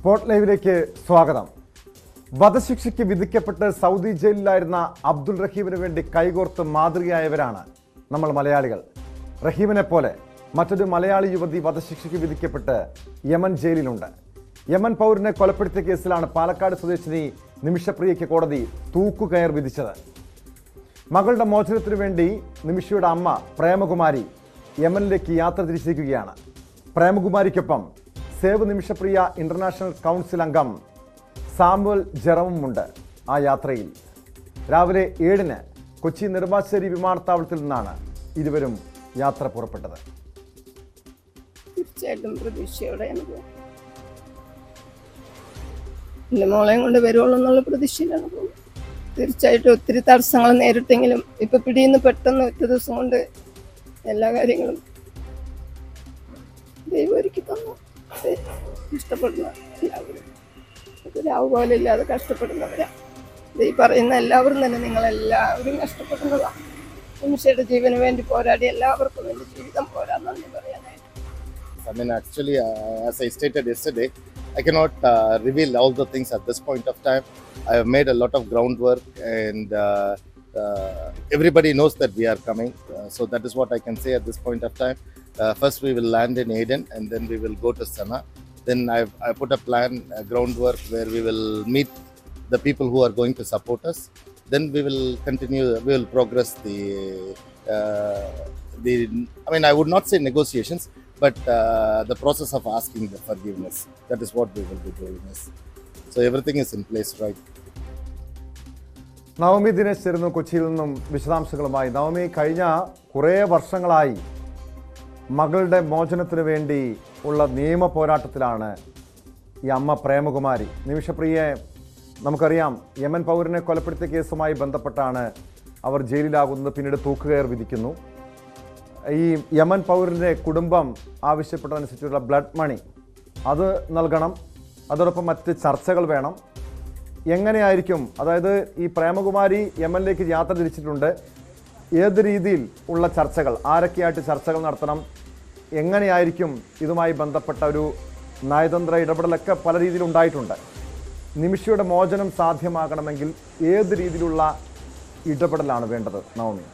Spot ലൈവിലേക്ക് സ്വാഗതം. വധശിക്ഷയ്ക്ക് വിധിക്കപ്പെട്ട് സൗദി ജയിലിലായിരുന്ന അബ്ദുൾ റഹീമിന് വേണ്ടി കൈകോർത്ത് മാതൃകയായവരാണ് നമ്മൾ മലയാളികൾ. റഹീമിനെ പോലെ മറ്റൊരു മലയാളി യുവതി വധശിക്ഷയ്ക്ക് വിധിക്കപ്പെട്ട് യമൻ ജയിലിലുണ്ട്. യമൻ പൗരനെ കൊലപ്പെടുത്തിയ കേസിലാണ് പാലക്കാട് സ്വദേശിനി നിമിഷപ്രിയയ്ക്ക് കോടതി തൂക്കുകയർ വിധിച്ചത്. മകളുടെ മോചനത്തിനു വേണ്ടി നിമിഷയുടെ അമ്മ പ്രേമകുമാരി യമനിലേക്ക് യാത്ര തിരിച്ചിരിക്കുകയാണ്. പ്രേമകുമാരിക്കൊപ്പം സേവ് നിമിഷപ്രിയ ഇന്റർനാഷണൽ കൗൺസിൽ അംഗം സാമുവൽ ജെറോമുണ്ട്. ആ യാത്രയിൽ രാവിലെ 7-ന് കൊച്ചി നെടുമ്പാശ്ശേരി വിമാനത്താവളത്തിൽ നിന്നാണ് ഇരുവരും യാത്ര പുറപ്പെട്ടത്. തീർച്ചയായിട്ടും പ്രതീക്ഷയോടെയാണ് പോകുന്നത്. എൻ്റെ മോളെയും കൊണ്ട് വരുവുള്ളൂ എന്നുള്ള പ്രതീക്ഷയിലാണ് പോകുന്നത്. തീർച്ചയായിട്ടും ഒത്തിരി തടസ്സങ്ങൾ നേരിട്ടെങ്കിലും ഇപ്പൊ പിടിയുന്ന പെട്ടെന്ന് ഒറ്റ ദിവസം കൊണ്ട് എല്ലാ കാര്യങ്ങളും ദൈവം ഒരുക്കി തന്നു. ഇഷ്ടപ്പെടുന്ന എല്ലാവരും രാവ് പോലെ ഇല്ലാതെ കഷ്ടപ്പെടുന്നവരാ. ഈ പറയുന്ന എല്ലാവരും തന്നെ നിങ്ങളെല്ലാവരും കഷ്ടപ്പെടുന്നതാണ്. നിമിഷയുടെ ജീവന് വേണ്ടി പോരാടി എല്ലാവർക്കും വേണ്ടി ജീവിതം പോരാന്നു പറയാനായിട്ട്. I mean, actually, as I stated yesterday, I cannot reveal all the things at this point of time. I have made a lot of groundwork, and everybody knows that we are coming. So that is what I can say at this point of time. First, we will land in Aden, and then we will go to Sana'a. Then I put a plan, groundwork, where we will meet the people who are going to support us. Then we will continue. We will progress the. I mean, I would not say negotiations, but the process of asking the forgiveness. That is what we will be doing. So everything is in place, right? Navami Dinesh ചേരുന്നു കൊച്ചിയിൽ നിന്നും വിശദാംശങ്ങളുമായി. നവമി, കഴിഞ്ഞ കുറേ വർഷങ്ങളായി മകളുടെ മോചനത്തിന് വേണ്ടി ഉള്ള നിയമ പോരാട്ടത്തിലാണ് ഈ അമ്മ പ്രേമകുമാരി. നിമിഷപ്രിയയെ നമുക്കറിയാം, യമൻ പൗരനെ കൊലപ്പെടുത്തിയ കേസുമായി ബന്ധപ്പെട്ടാണ് അവർ ജയിലിലാകുന്നത്. പിന്നീട് തൂക്കുകയർ വിധിക്കുന്നു. ഈ യമൻ പൗരൻ്റെ കുടുംബം ആവശ്യപ്പെട്ടതനുസരിച്ചുള്ള ബ്ലഡ് മണി അത് നൽകണം. അതോടൊപ്പം മറ്റ് ചർച്ചകൾ വേണം. എങ്ങനെയായിരിക്കും, അതായത് ഈ പ്രേമകുമാരി യമനിലേക്ക് യാത്ര തിരിച്ചിട്ടുണ്ട്, ഏത് രീതിയിൽ ഉള്ള ചർച്ചകൾ, ആരൊക്കെയായിട്ട് ചർച്ചകൾ നടത്തണം, എങ്ങനെയായിരിക്കും ഇതുമായി ബന്ധപ്പെട്ട ഒരു നയതന്ത്ര ഇടപെടലൊക്കെ പല രീതിയിൽ ഉണ്ടായിട്ടുണ്ട്. നിമിഷയുടെ മോചനം സാധ്യമാകണമെങ്കിൽ ഏത് രീതിയിലുള്ള ഇടപെടലാണ് വേണ്ടത് നവമി?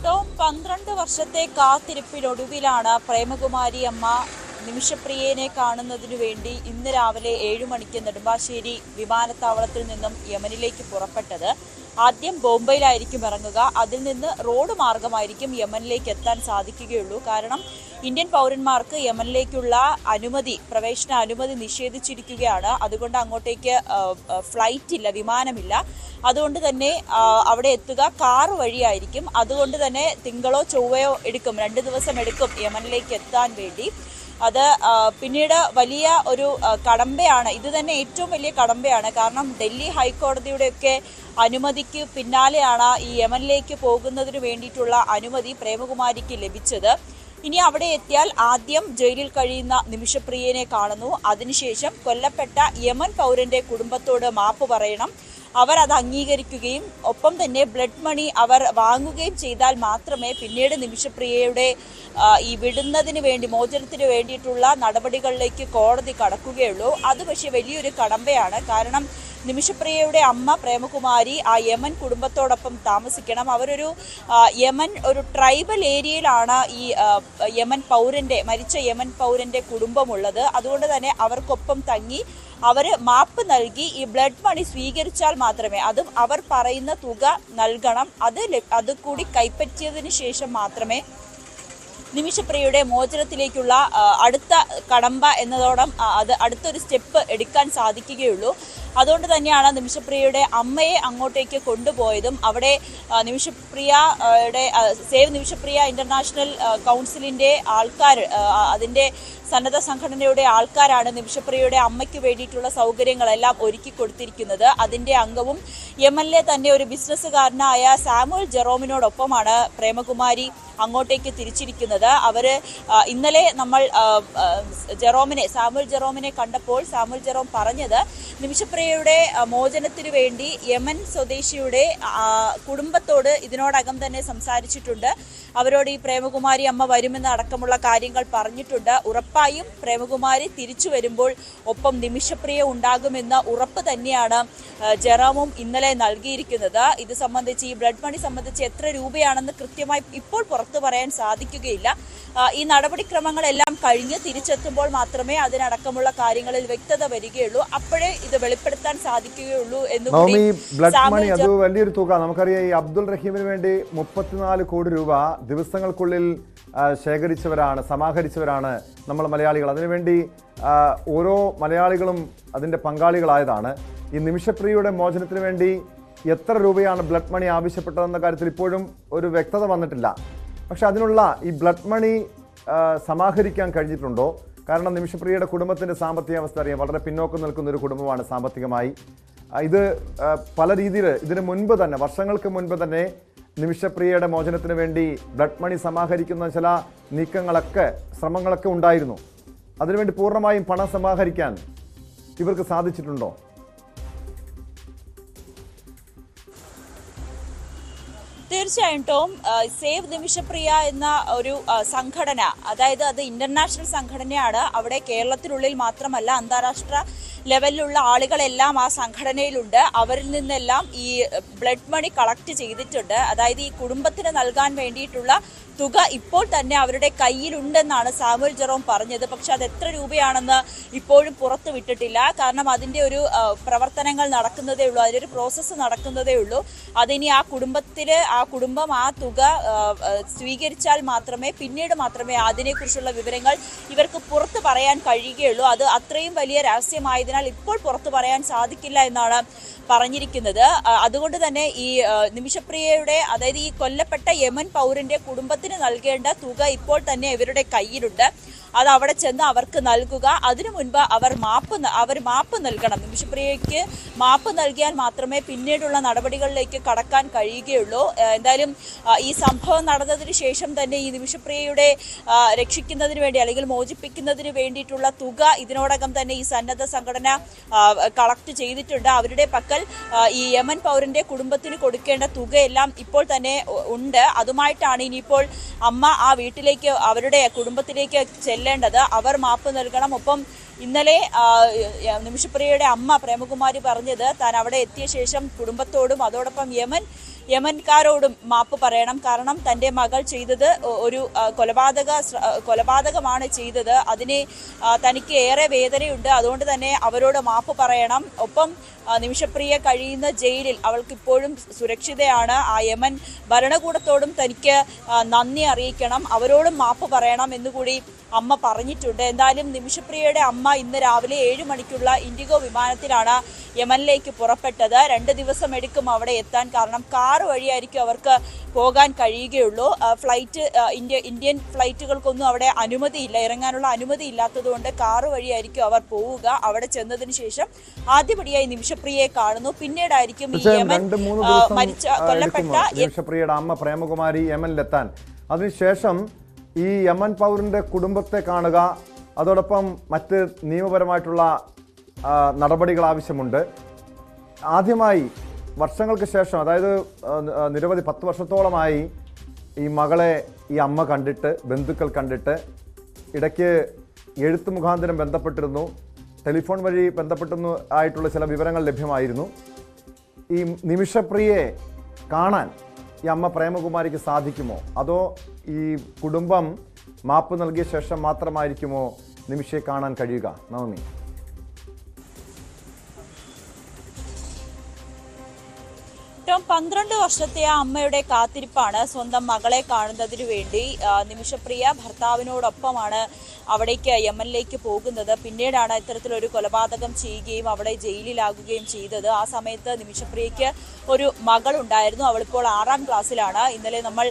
ടോം, 12 വർഷത്തെ കാത്തിരിപ്പിനൊടുവിലാണ് പ്രേമകുമാരി അമ്മ നിമിഷപ്രിയനെ കാണുന്നതിനു വേണ്ടി ഇന്ന് രാവിലെ 7 മണിക്ക് നെടുമ്പാശ്ശേരി വിമാനത്താവളത്തിൽ നിന്നും യമനിലേക്ക് പുറപ്പെട്ടത്. ആദ്യം ബോംബെയിലായിരിക്കും ഇറങ്ങുക. അതിൽ നിന്ന് റോഡ് മാർഗമായിരിക്കും യമനിലേക്ക് എത്താൻ സാധിക്കുകയുള്ളൂ. കാരണം ഇന്ത്യൻ പൗരന്മാർക്ക് യമനിലേക്കുള്ള പ്രവേശന അനുമതി നിഷേധിച്ചിരിക്കുകയാണ്. അതുകൊണ്ട് അങ്ങോട്ടേക്ക് ഫ്ലൈറ്റ് ഇല്ല, വിമാനമില്ല. അതുകൊണ്ട് തന്നെ അവിടെ എത്തുക കാർ വഴിയായിരിക്കും. അതുകൊണ്ട് തന്നെ തിങ്കളോ ചൊവ്വയോ എടുക്കും, 2 ദിവസം എടുക്കും യമനിലേക്ക് എത്താൻ വേണ്ടി. അത് പിന്നീട് വലിയ ഒരു കടമ്പയാണ്. ഇത് തന്നെ ഏറ്റവും വലിയ കടമ്പയാണ്. കാരണം ഡൽഹി ഹൈക്കോടതിയുടെയൊക്കെ അനുമതിക്ക് പിന്നാലെയാണ് ഈ യമനിലേക്ക് പോകുന്നതിന് വേണ്ടിയിട്ടുള്ള അനുമതി പ്രേമകുമാരിക്ക് ലഭിച്ചത്. ഇനി അവിടെ എത്തിയാൽ ആദ്യം ജയിലിൽ കഴിയുന്ന നിമിഷപ്രിയനെ കാണുന്നു. അതിനുശേഷം കൊല്ലപ്പെട്ട യമൻ പൗരന്റെ കുടുംബത്തോട് മാപ്പ് പറയണം. അവർ അത് അംഗീകരിക്കുകയും ഒപ്പം തന്നെ ബ്ലഡ് മണി അവർ വാങ്ങുകയും ചെയ്താൽ മാത്രമേ പിന്നീട് നിമിഷപ്രിയയുടെ ഈ വിടുന്നതിന് വേണ്ടി, മോചനത്തിന് വേണ്ടിയിട്ടുള്ള നടപടികളിലേക്ക് കോടതി കടക്കുകയുള്ളൂ. അത് പക്ഷേ വലിയൊരു കടമ്പയാണ്. കാരണം നിമിഷപ്രിയയുടെ അമ്മ പ്രേമകുമാരി ആ യമൻ കുടുംബത്തോടൊപ്പം താമസിക്കണം. അവരൊരു യമൻ ഒരു ട്രൈബൽ ഏരിയയിലാണ് ഈ മരിച്ച യമൻ പൗരന്റെ കുടുംബമുള്ളത്. അതുകൊണ്ട് തന്നെ അവർക്കൊപ്പം തങ്ങി അവർ മാപ്പ് നൽകി ഈ ബ്ലഡ് മണി സ്വീകരിച്ചാൽ മാത്രമേ, അതും അവർ പറയുന്ന തുക നൽകണം. അത് കൂടി കൈപ്പറ്റിയതിന് ശേഷം മാത്രമേ നിമിഷപ്രിയയുടെ മോചനത്തിലേക്കുള്ള അടുത്ത കടമ്പ എന്നതോളം അടുത്തൊരു സ്റ്റെപ്പ് എടുക്കാൻ സാധിക്കുകയുള്ളൂ. അതുകൊണ്ട് തന്നെയാണ് നിമിഷപ്രിയയുടെ അമ്മയെ അങ്ങോട്ടേക്ക് കൊണ്ടുപോയതും. അവിടെ സേവ് നിമിഷപ്രിയ ഇന്റർനാഷണൽ കൗൺസിലിന്റെ ആൾക്കാർ, അതിന്റെ സന്നദ്ധ സംഘടനയുടെ ആൾക്കാരാണ് നിമിഷപ്രിയയുടെ അമ്മയ്ക്ക് വേണ്ടിയിട്ടുള്ള സൗകര്യങ്ങളെല്ലാം ഒരുക്കി കൊടുത്തിരിക്കുന്നത്. അതിന്റെ അംഗവും യമനിലെ തന്നെ ഒരു ബിസിനസ്സുകാരനായ സാമുവൽ ജെറോമിനോടൊപ്പമാണ് പ്രേമകുമാരി അങ്ങോട്ടേക്ക് തിരിച്ചിരിക്കുന്നത്. ഇന്നലെ നമ്മൾ സാമുവൽ ജെറോമിനെ കണ്ടപ്പോൾ സാമുവൽ ജെറോം പറഞ്ഞത് നിമിഷപ്രിയയുടെ മോചനത്തിനു വേണ്ടി യമൻ സ്വദേശിയുടെ കുടുംബത്തോട് ഇതിനോടകം തന്നെ സംസാരിച്ചിട്ടുണ്ട്. അവരോട് ഈ പ്രേമകുമാരി അമ്മ വരുമെന്ന് അടക്കമുള്ള കാര്യങ്ങൾ പറഞ്ഞിട്ടുണ്ട്. ഉറപ്പായും പ്രേമകുമാരി തിരിച്ചു വരുമ്പോൾ ഒപ്പം നിമിഷപ്രിയ ഉണ്ടാകുമെന്ന ഉറപ്പ് തന്നെയാണ് ജെറോമും ഇന്നലെ നൽകിയിരിക്കുന്നത്. ഇത് സംബന്ധിച്ച് ഈ ബ്ലഡ് മണി സംബന്ധിച്ച് എത്ര രൂപയാണെന്ന് കൃത്യമായി ഇപ്പോൾ പുറത്തു പറയാൻ സാധിക്കുകയില്ല. ഈ നടപടിക്രമങ്ങളെല്ലാം കഴിഞ്ഞ് തിരിച്ചെത്തുമ്പോൾ മാത്രമേ അതിനടക്കമുള്ള കാര്യങ്ങളിൽ വ്യക്തത വരികയുള്ളൂ. അപ്പോഴേ ഇത് വെളിപ്പെടുത്താൻ സാധിക്കുകയുള്ളൂ നവമി, ബ്ലഡ് മണി അത് വലിയൊരു തുക. നമുക്കറിയാം, ഈ അബ്ദുൾ റഹീമിന് വേണ്ടി 34 കോടി രൂപ ദിവസങ്ങൾക്കുള്ളിൽ ശേഖരിച്ചവരാണ്, സമാഹരിച്ചവരാണ് നമ്മൾ മലയാളികൾ. അതിനുവേണ്ടി ഓരോ മലയാളികളും അതിൻ്റെ പങ്കാളികളായതാണ്. ഈ നിമിഷപ്രിയയുടെ മോചനത്തിന് വേണ്ടി എത്ര രൂപയാണ് ബ്ലഡ് മണി ആവശ്യപ്പെട്ടതെന്ന കാര്യത്തിൽ ഇപ്പോഴും ഒരു വ്യക്തത വന്നിട്ടില്ല. പക്ഷെ അതിനുള്ള ഈ ബ്ലഡ് മണി സമാഹരിക്കാൻ കഴിഞ്ഞിട്ടുണ്ടോ? കാരണം നിമിഷപ്രിയയുടെ കുടുംബത്തിൻ്റെ സാമ്പത്തിക അവസ്ഥ അറിയാം, വളരെ പിന്നോക്കം നിൽക്കുന്ന ഒരു കുടുംബമാണ് സാമ്പത്തികമായി. ഇത് പല രീതിയിൽ ഇതിന് മുൻപ് തന്നെ, വർഷങ്ങൾക്ക് മുൻപ് തന്നെ നിമിഷപ്രിയയുടെ മോചനത്തിന് വേണ്ടി ബ്ലഡ് മണി സമാഹരിക്കുന്ന ചില നീക്കങ്ങളൊക്കെ, ശ്രമങ്ങളൊക്കെ ഉണ്ടായിരുന്നു. അതിനുവേണ്ടി പൂർണ്ണമായും പണം സമാഹരിക്കാൻ ഇവർക്ക് സാധിച്ചിട്ടുണ്ടോ? തീർച്ചയായും ടോം, സേവ് നിമിഷപ്രിയ എന്ന ഒരു സംഘടന, അതായത് അത് ഇന്റർനാഷണൽ സംഘടനയാണ്. അവിടെ കേരളത്തിനുള്ളിൽ മാത്രമല്ല, അന്താരാഷ്ട്ര ലെവലിലുള്ള ആളുകളെല്ലാം ആ സംഘടനയിലുണ്ട്. അവരിൽ നിന്നെല്ലാം ഈ ബ്ലഡ് മണി കളക്ട് ചെയ്തിട്ടുണ്ട്. അതായത് ഈ കുടുംബത്തിന് നൽകാൻ വേണ്ടിയിട്ടുള്ള തുക ഇപ്പോൾ തന്നെ അവരുടെ കയ്യിലുണ്ടെന്നാണ് സാമുവൽ ജെറോം പറഞ്ഞത്. പക്ഷെ അത് എത്ര രൂപയാണെന്ന് ഇപ്പോഴും പുറത്തു വിട്ടിട്ടില്ല. കാരണം അതിൻ്റെ ഒരു പ്രവർത്തനങ്ങൾ നടക്കുന്നതേ ഉള്ളൂ, അതിൻ്റെ ഒരു പ്രോസസ്സ് നടക്കുന്നതേ ഉള്ളൂ. അതിനി ആ കുടുംബം ആ തുക സ്വീകരിച്ചാൽ മാത്രമേ, പിന്നീട് മാത്രമേ അതിനെക്കുറിച്ചുള്ള വിവരങ്ങൾ ഇവർക്ക് പുറത്ത് പറയാൻ കഴിയുകയുള്ളൂ. അത് അത്രയും വലിയ രഹസ്യമായതിനാൽ ഇപ്പോൾ പുറത്തു പറയാൻ സാധിക്കില്ല എന്നാണ് പറഞ്ഞിരിക്കുന്നത്. അതുകൊണ്ട് തന്നെ ഈ നിമിഷപ്രിയയുടെ, അതായത് ഈ കൊല്ലപ്പെട്ട യമൻ പൗരന്റെ കുടുംബത്തിന് നൽകേണ്ട തുക ഇപ്പോൾ തന്നെ ഇവരുടെ കയ്യിലുണ്ട്. അത് അവിടെ ചെന്ന് അവർക്ക് നൽകുക. അതിനു മുൻപ് അവർ മാപ്പ് നൽകണം. നിമിഷപ്രിയയ്ക്ക് മാപ്പ് നൽകിയാൽ മാത്രമേ പിന്നീടുള്ള നടപടികളിലേക്ക് കടക്കാൻ കഴിയുകയുള്ളൂ. എന്തായാലും ഈ സംഭവം നടന്നതിന് ശേഷം തന്നെ ഈ നിമിഷപ്രിയയുടെ രക്ഷിക്കുന്നതിന് വേണ്ടി, അല്ലെങ്കിൽ മോചിപ്പിക്കുന്നതിന് വേണ്ടിയിട്ടുള്ള തുക ഇതിനോടകം തന്നെ ഈ സന്നദ്ധ സംഘടന കളക്ട് ചെയ്തിട്ടുണ്ട്. അവരുടെ പക്കൽ ഈ യമൻ പൗരന്റെ കുടുംബത്തിന് കൊടുക്കേണ്ട തുകയെല്ലാം ഇപ്പോൾ തന്നെ ഉണ്ട്. അതുമായിട്ടാണ് ഇനിയിപ്പോൾ അമ്മ ആ വീട്ടിലേക്ക്, അവരുടെ കുടുംബത്തിലേക്ക് ചെല്ലേണ്ടത്. അവർ മാപ്പ് നൽകണം. ഒപ്പം ഇന്നലെ നിമിഷപ്രിയയുടെ അമ്മ പ്രേമകുമാരി പറഞ്ഞത്, താൻ അവിടെ എത്തിയ ശേഷം കുടുംബത്തോടും അതോടൊപ്പം യമൻകാരോടും മാപ്പ് പറയണം. കാരണം തൻ്റെ മകൾ ചെയ്തത് ഒരു കൊലപാതകമാണ് ചെയ്തത്. അതിന് തനിക്ക് ഏറെ വേദനയുണ്ട്. അതുകൊണ്ട് തന്നെ അവരോട് മാപ്പ് പറയണം. ഒപ്പം നിമിഷപ്രിയ കഴിയുന്ന ജയിലിൽ അവൾക്കിപ്പോഴും സുരക്ഷിതയാണ്. ആ യമൻ ഭരണകൂടത്തോടും തനിക്ക് നന്ദി അറിയിക്കണം, അവരോടും മാപ്പ് പറയണം എന്നുകൂടി അമ്മ പറഞ്ഞിട്ടുണ്ട്. എന്തായാലും നിമിഷപ്രിയയുടെ അമ്മ ഇന്ന് രാവിലെ 7 മണിക്കുള്ള ഇൻഡിഗോ വിമാനത്തിലാണ് യമനിലേക്ക് പുറപ്പെട്ടത്. 2 ദിവസം എടുക്കും അവിടെ എത്താൻ. കാരണം കാർ വഴിയായിരിക്കും അവർക്ക് പോകാൻ കഴിയുകയുള്ളൂ. ഇന്ത്യൻ ഫ്ലൈറ്റുകൾക്കൊന്നും അവിടെ അനുമതിയില്ല, ഇറങ്ങാനുള്ള അനുമതി ഇല്ലാത്തതുകൊണ്ട് കാർ വഴിയായിരിക്കും അവർ പോവുക. അവിടെ ചെന്നതിന് ശേഷം ആദ്യപടിയായി നിമിഷപ്രിയയെ കാണുന്നു. പിന്നീടായിരിക്കും ഈ യമൻ കൊല്ലപ്പെട്ട നിമിഷപ്രിയയുടെ അമ്മ പ്രേമകുമാരി യമനിലെത്താൻ. അതിനുശേഷം ഈ യമൻ പൗരന്റെ കുടുംബത്തെ കാണുക, അതോടൊപ്പം മറ്റ് നിയമപരമായിട്ടുള്ള നടപടികൾ ആവശ്യമുണ്ട്. ആദ്യമായി വർഷങ്ങൾക്ക് ശേഷം, അതായത് നിരവധി 10 വർഷത്തോളമായി ഈ മകളെ ഈ അമ്മ കണ്ടിട്ട്, ബന്ധുക്കൾ കണ്ടിട്ട്, ഇടയ്ക്ക് എഴുത്ത് മുഖാന്തരം ബന്ധപ്പെട്ടിരുന്നു, ടെലിഫോൺ വഴി ബന്ധപ്പെട്ടുന്നു ആയിട്ടുള്ള ചില വിവരങ്ങൾ ലഭ്യമായിരുന്നു. ഈ നിമിഷപ്രിയയെ കാണാൻ ഈ അമ്മ പ്രേമകുമാരിക്ക് സാധിക്കുമോ? അതോ ഈ കുടുംബം മാപ്പ് നൽകിയ ശേഷം മാത്രമായിരിക്കുമോ നിമിഷയെ കാണാൻ കഴിയുക? നവമി, ടോം, 12 വർഷത്തെ ആ അമ്മയുടെ കാത്തിരിപ്പാണ് സ്വന്തം മകളെ കാണുന്നതിന് വേണ്ടി. നിമിഷപ്രിയ ഭർത്താവിനോടൊപ്പമാണ് അവിടേക്ക്, യമനിലേക്ക് പോകുന്നത്. പിന്നീടാണ് ഇത്തരത്തിലൊരു കൊലപാതകം ചെയ്യുകയും അവിടെ ജയിലിലാകുകയും ചെയ്തത്. ആ സമയത്ത് നിമിഷപ്രിയയ്ക്ക് ഒരു മകളുണ്ടായിരുന്നു. അവളിപ്പോൾ 6ാം ക്ലാസ്സിലാണ്. ഇന്നലെ നമ്മൾ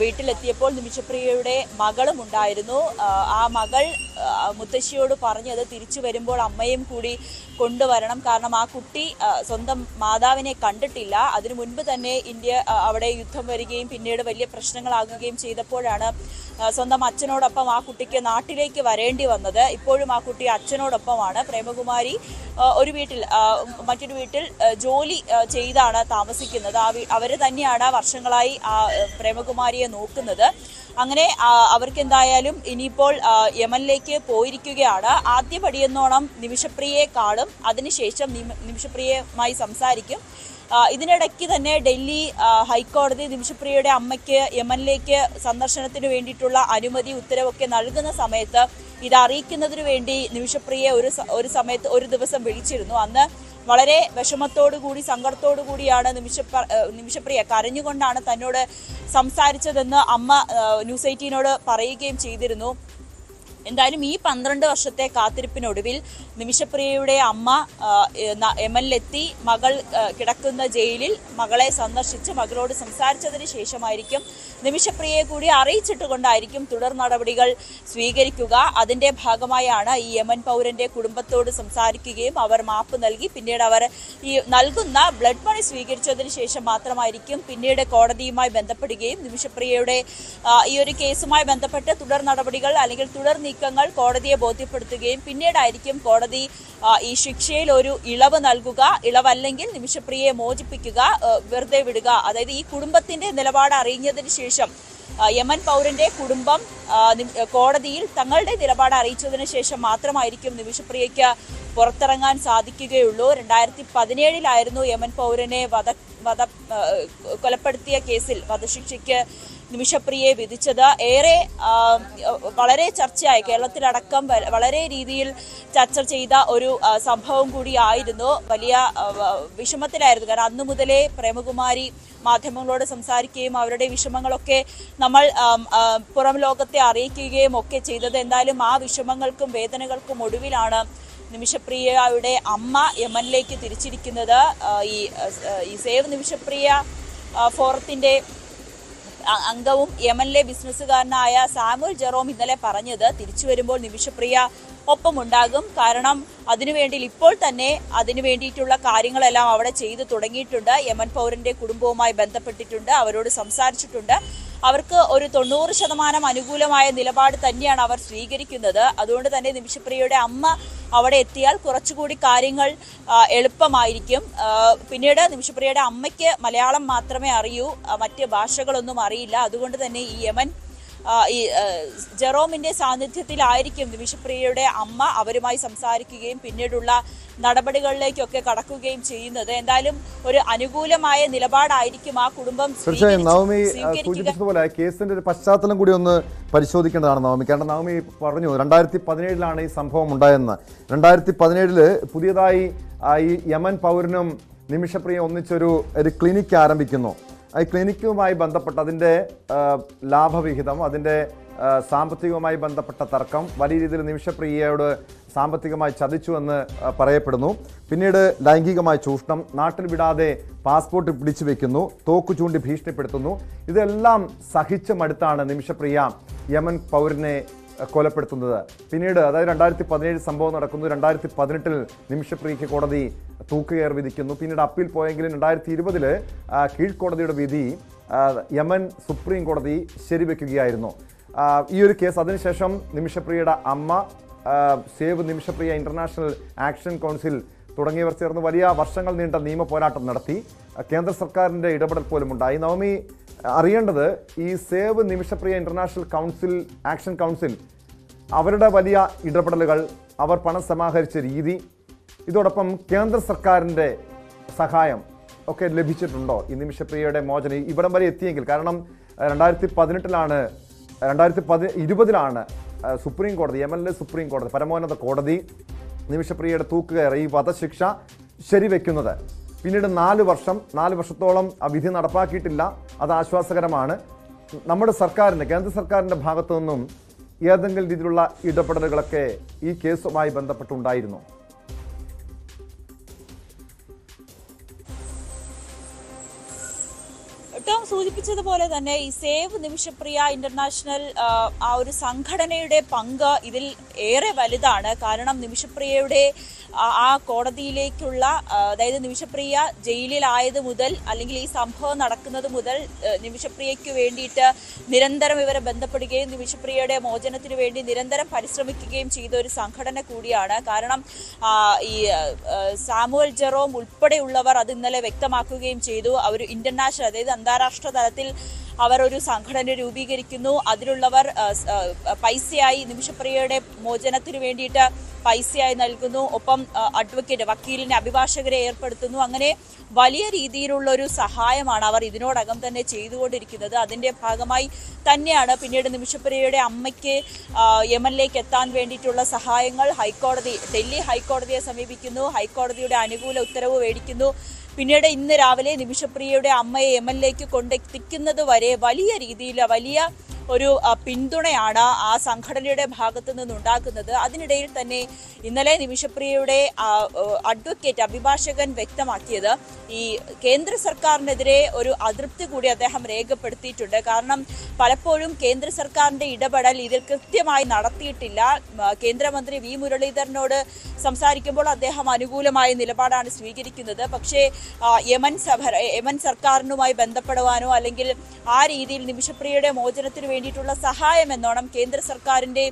വീട്ടിലെത്തിയപ്പോൾ നിമിഷപ്രിയയുടെ മകളും ഉണ്ടായിരുന്നു. ആ മകൾ മുത്തശ്ശിയോട് പറഞ്ഞത് തിരിച്ചു വരുമ്പോൾ അമ്മയും കൂടി കൊണ്ടുവരണം. കാരണം ആ കുട്ടി സ്വന്തം മാതാവിനെ കണ്ടിട്ടില്ല. അതിനു മുൻപ് തന്നെ ഇന്ത്യ അവിടെ യുദ്ധം വരികയും പിന്നീട് വലിയ പ്രശ്നങ്ങളാകുകയും ചെയ്തപ്പോഴാണ് സ്വന്തം അച്ഛനോടൊപ്പം ആ കുട്ടിക്ക് നാട്ടിലേക്ക് വരേണ്ടി വന്നത്. ഇപ്പോഴും ആ കുട്ടി അച്ഛനോടൊപ്പമാണ്. പ്രേമകുമാരി ഒരു വീട്ടിൽ മറ്റൊരു വീട്ടിൽ ജോലി ചെയ്താണ് താമസിക്കുന്നത്. അവർ തന്നെയാണ് വർഷങ്ങളായി പ്രേമകുമാരിയെ നോക്കുന്നത്. അങ്ങനെ അവർക്ക് എന്തായാലും ഇനിയിപ്പോൾ യമനിലേക്ക് പോയിരിക്കുകയാണ്. ആദ്യപടിയെന്നോണം നിമിഷപ്രിയയെ കാണും, അതിനുശേഷം നിമിഷപ്രിയയുമായി സംസാരിക്കും. ഇതിനിടയ്ക്ക് തന്നെ ഡൽഹി ഹൈക്കോടതി നിമിഷപ്രിയയുടെ അമ്മയ്ക്ക് യമനിലേക്ക് സന്ദർശനത്തിന് വേണ്ടിയിട്ടുള്ള അനുമതി ഉത്തരവൊക്കെ നൽകുന്ന സമയത്ത് ഇത് അറിയിക്കുന്നതിനു വേണ്ടി നിമിഷപ്രിയയെ ഒരു ദിവസം വിളിച്ചിരുന്നു. അന്ന് വളരെ വിഷമത്തോടുകൂടി സങ്കടത്തോടു കൂടിയാണ് നിമിഷപ്രിയ കരഞ്ഞുകൊണ്ടാണ് തന്നോട് സംസാരിച്ചതെന്ന് അമ്മ ന്യൂസ് 18നോട് പറയുകയും ചെയ്തിരുന്നു. എന്തായാലും ഈ 12 വർഷത്തെ കാത്തിരിപ്പിനൊടുവിൽ നിമിഷപ്രിയയുടെ അമ്മ യമനിലെത്തി മകൾ കിടക്കുന്ന ജയിലിൽ മകളെ സന്ദർശിച്ച് മകളോട് സംസാരിച്ചതിന് ശേഷമായിരിക്കും നിമിഷപ്രിയയെ കൂടി അറിയിച്ചിട്ടുകൊണ്ടായിരിക്കും തുടർ നടപടികൾ സ്വീകരിക്കുക. അതിൻ്റെ ഭാഗമായാണ് ഈ യമൻ പൗരന്റെ കുടുംബത്തോട് സംസാരിക്കുകയും അവർ മാപ്പ് നൽകി പിന്നീട് അവർ ഈ നൽകുന്ന ബ്ലഡ് മണി സ്വീകരിച്ചതിന് ശേഷം മാത്രമായിരിക്കും പിന്നീട് കോടതിയുമായി ബന്ധപ്പെടുകയും നിമിഷപ്രിയയുടെ ഈ ഒരു കേസുമായി ബന്ധപ്പെട്ട് തുടർ നടപടികൾ അല്ലെങ്കിൽ തുടർ നീക്കങ്ങൾ കോടതിയെ ബോധ്യപ്പെടുത്തുകയും പിന്നീടായിരിക്കും കോടതി ഈ ശിക്ഷയിൽ ഒരു ഇളവ് നൽകുക. ഇളവല്ലെങ്കിൽ നിമിഷപ്രിയയെ മോചിപ്പിക്കുക, വെറുതെ വിടുക. അതായത് ഈ കുടുംബത്തിന്റെ നിലപാട് അറിഞ്ഞതിന് ശേഷം യമൻ പൗരന്റെ കുടുംബം കോടതിയിൽ തങ്ങളുടെ നിലപാട് അറിയിച്ചതിന് ശേഷം മാത്രമായിരിക്കും നിമിഷപ്രിയയ്ക്ക് പുറത്തിറങ്ങാൻ സാധിക്കുകയുള്ളൂ. 2017 യമൻ പൗരനെ കൊലപ്പെടുത്തിയ കേസിൽ വധശിക്ഷയ്ക്ക് നിമിഷപ്രിയയെ വിധിച്ചത്. വളരെ ചർച്ചയായി, കേരളത്തിലടക്കം വളരെ രീതിയിൽ ചർച്ച ചെയ്ത ഒരു സംഭവം കൂടിയായിരുന്നു. വലിയ വിഷമത്തിലായിരുന്നു. കാരണം അന്നു മുതലേ പ്രേമകുമാരി മാധ്യമങ്ങളോട് സംസാരിക്കുകയും അവരുടെ വിഷമങ്ങളൊക്കെ നമ്മൾ പുറം ലോകത്തെ അറിയിക്കുകയും ഒക്കെ ചെയ്തത്. എന്തായാലും ആ വിഷമങ്ങൾക്കും വേദനകൾക്കും ഒടുവിലാണ് നിമിഷപ്രിയയുടെ അമ്മ യമനിലേക്ക് തിരിച്ചിരിക്കുന്നത്. ഈ സേവ് നിമിഷപ്രിയ ഫോറത്തിന്റെ അംഗവും യമനിലെ ബിസിനസ്സുകാരനായ സാമുൽ ജെറോം ഇന്നലെ പറഞ്ഞത് തിരിച്ചു വരുമ്പോൾ നിമിഷപ്രിയ ഒപ്പമുണ്ടാകും. കാരണം അതിനുവേണ്ടി ഇപ്പോൾ തന്നെ അതിനു വേണ്ടിയിട്ടുള്ള കാര്യങ്ങളെല്ലാം അവിടെ ചെയ്തു തുടങ്ങിയിട്ടുണ്ട്. യമൻ പൗരന്റെ കുടുംബവുമായി ബന്ധപ്പെട്ടിട്ടുണ്ട്, അവരോട് സംസാരിച്ചിട്ടുണ്ട്. അവർക്ക് ഒരു 90% അനുകൂലമായ നിലപാട് തന്നെയാണ് അവർ സ്വീകരിക്കുന്നത്. അതുകൊണ്ട് തന്നെ നിമിഷപ്രിയയുടെ അമ്മ അവിടെ എത്തിയാൽ കുറച്ചുകൂടി കാര്യങ്ങൾ എളുപ്പമായിരിക്കും. പിന്നീട് നിമിഷപ്രിയയുടെ അമ്മയ്ക്ക് മലയാളം മാത്രമേ അറിയൂ, മറ്റ് ഭാഷകളൊന്നും അറിയില്ല. അതുകൊണ്ട് തന്നെ ഈ യമൻ ഈ ജെറോമിന്റെ സാന്നിധ്യത്തിലായിരിക്കും നിമിഷപ്രിയയുടെ അമ്മ അവരുമായി സംസാരിക്കുകയും പിന്നീടുള്ള നടപടികളിലേക്കൊക്കെ കടക്കുകയും ചെയ്യുന്നത്. എന്തായാലും ഒരു അനുകൂലമായ നിലപാടായിരിക്കും ആ കുടുംബം തീർച്ചയായും. നവമി സൂചിപ്പിച്ചതുപോലെ കേസിന്റെ ഒരു പശ്ചാത്തലം കൂടി ഒന്ന് പരിശോധിക്കേണ്ടതാണ് നവമി. കാരണം നവമി പറഞ്ഞു 2017 ഈ സംഭവം ഉണ്ടായെന്ന്. 2017 പുതിയതായി ഈ യമൻ പൗരനും നിമിഷപ്രിയ ഒന്നിച്ചൊരു ക്ലിനിക്ക് ആരംഭിക്കുന്നു. ഈ ക്ലിനിക്കുമായി ബന്ധപ്പെട്ട അതിൻ്റെ ലാഭവിഹിതം, അതിൻ്റെ സാമ്പത്തികവുമായി ബന്ധപ്പെട്ട തർക്കം വലിയ രീതിയിൽ നിമിഷപ്രിയയോട് സാമ്പത്തികമായി ചതിച്ചുവെന്ന് പറയപ്പെടുന്നു. പിന്നീട് ലൈംഗികമായ ചൂഷണം, നാട്ടിൽ വിടാതെ പാസ്പോർട്ട് പിടിച്ചു വെക്കുന്നു, തോക്കു ചൂണ്ടി ഭീഷണിപ്പെടുത്തുന്നു. ഇതെല്ലാം സഹിച്ച മടുത്താണ് നിമിഷപ്രിയ യമൻ പൗരനെ കൊലപ്പെടുത്തുന്നത്. പിന്നീട് അതായത് 2017 സംഭവം നടക്കുന്നു. 2018 നിമിഷപ്രിയയ്ക്ക് കോടതി തൂക്കുകയർ വിധിക്കുന്നു. പിന്നീട് അപ്പീൽ പോയെങ്കിലും 2020 കീഴ്ക്കോടതിയുടെ വിധി യമൻ സുപ്രീം കോടതി ശരിവെക്കുകയായിരുന്നു. ഈ ഒരു കേസ് അതിനുശേഷം നിമിഷപ്രിയയുടെ അമ്മ, save Nimisha Priya international action council തുടങ്ങിയവർ ചേർന്ന് വലിയ വർഷങ്ങൾ നീണ്ട നിയമ പോരാട്ടം നടത്തി. കേന്ദ്ര സർക്കാരിൻ്റെ ഇടപെടൽ പോലും ഉണ്ടായി. നവമി അറിയേണ്ടത് ഈ save Nimisha Priya international action council അവരുടെ വലിയ ഇടപെടലുകൾ, അവർ പണം സമാഹരിച്ച രീതി, ഇതോടൊപ്പം കേന്ദ്ര സർക്കാരിൻ്റെ സഹായം ഒക്കെ ലഭിച്ചിട്ടുണ്ടോ ഈ നിമിഷപ്രിയയുടെ മോചനം ഇവിടം വരെ എത്തിയെങ്കിൽ? കാരണം 2020 സുപ്രീം കോടതി, യമനിലെ സുപ്രീം കോടതി, പരമോന്നത കോടതി നിമിഷപ്രിയയുടെ തൂക്കുകയറി ഈ വധശിക്ഷ ശരിവെക്കുന്നത്. പിന്നീട് 4 വർഷത്തോളം ആ വിധി നടപ്പാക്കിയിട്ടില്ല. അത് ആശ്വാസകരമാണ്. നമ്മുടെ സർക്കാരിൻ്റെ, കേന്ദ്ര സർക്കാരിൻ്റെ ഭാഗത്തു നിന്നും ഏതെങ്കിലും രീതിയിലുള്ള ഇടപെടലുകളൊക്കെ ഈ കേസുമായി ബന്ധപ്പെട്ടുണ്ടായിരുന്നു? ടോം, സൂചിപ്പിച്ചതുപോലെ തന്നെ ഈ സേവ് നിമിഷപ്രിയ ഇന്റർനാഷണൽ ആ ഒരു സംഘടനയുടെ പങ്ക് ഇതിൽ ഏറെ വലുതാണ്. കാരണം നിമിഷപ്രിയയുടെ ആ കോടതിയിലേക്കുള്ള, അതായത് നിമിഷപ്രിയ ജയിലിലായത് മുതൽ അല്ലെങ്കിൽ ഈ സംഭവം നടക്കുന്നത് മുതൽ നിമിഷപ്രിയയ്ക്ക് വേണ്ടിയിട്ട് നിരന്തരം ഇവരെ ബന്ധപ്പെടുകയും നിമിഷപ്രിയയുടെ മോചനത്തിന് വേണ്ടി നിരന്തരം പരിശ്രമിക്കുകയും ചെയ്ത ഒരു സംഘടന കൂടിയാണ്. കാരണം ഈ സാമുവൽ ജെറോം ഉൾപ്പെടെയുള്ളവർ അത് ഇന്നലെ വ്യക്തമാക്കുകയും ചെയ്തു. അവർ ഇന്റർനാഷണൽ, അതായത് അന്താരാഷ്ട്ര തലത്തിൽ അവർ ഒരു സംഘടന രൂപീകരിക്കുന്നു. അതിലുള്ളവർ പൈസയായി നിമിഷപ്രിയയുടെ മോചനത്തിന് വേണ്ടിയിട്ട് പൈസയായി നൽകുന്നു. ഒപ്പം അഡ്വക്കേറ്റ്, വക്കീലിനെ, അഭിഭാഷകരെ ഏർപ്പെടുത്തുന്നു. അങ്ങനെ വലിയ രീതിയിലുള്ള ഒരു സഹായമാണ് അവർ ഇതിനോടകം തന്നെ ചെയ്തുകൊണ്ടിരിക്കുന്നത്. അതിന്റെ ഭാഗമായി തന്നെയാണ് പിന്നീട് നിമിഷപ്രിയയുടെ അമ്മയ്ക്ക് യമനിലേക്ക് എത്താൻ വേണ്ടിയിട്ടുള്ള സഹായങ്ങൾ ഡൽഹി ഹൈക്കോടതിയെ സമീപിക്കുന്നു. ഹൈക്കോടതിയുടെ അനുകൂല ഉത്തരവ് മേടിക്കുന്നു. പിന്നീട് ഇന്ന് രാവിലെ നിമിഷപ്രിയയുടെ അമ്മയെ യമനിലേക്ക് കൊണ്ടെത്തിക്കുന്നത് വരെ വലിയ രീതിയിൽ വലിയ ഒരു പിന്തുണയാണ് ആ സംഘടനയുടെ ഭാഗത്തു നിന്നുണ്ടാക്കുന്നത്. അതിനിടയിൽ തന്നെ ഇന്നലെ നിമിഷപ്രിയയുടെ അഡ്വക്കേറ്റ്, അഭിഭാഷകൻ വ്യക്തമാക്കിയത് ഈ കേന്ദ്ര സർക്കാരിനെതിരെ ഒരു അതൃപ്തി കൂടി അദ്ദേഹം രേഖപ്പെടുത്തിയിട്ടുണ്ട്. കാരണം പലപ്പോഴും കേന്ദ്ര സർക്കാരിന്റെ ഇടപെടൽ ഇതിൽ കൃത്യമായി നടത്തിയിട്ടില്ല. കേന്ദ്രമന്ത്രി വി മുരളീധരനോട് സംസാരിക്കുമ്പോൾ അദ്ദേഹം അനുകൂലമായ നിലപാടാണ് സ്വീകരിക്കുന്നത്. പക്ഷേ യമൻ സർക്കാരിനുമായി ബന്ധപ്പെടുവാനോ അല്ലെങ്കിൽ ആ രീതിയിൽ നിമിഷപ്രിയയുടെ മോചനത്തിന് വേണ്ടിയിട്ടുള്ള സഹായം എന്നോണം കേന്ദ്ര സർക്കാരിന്റെ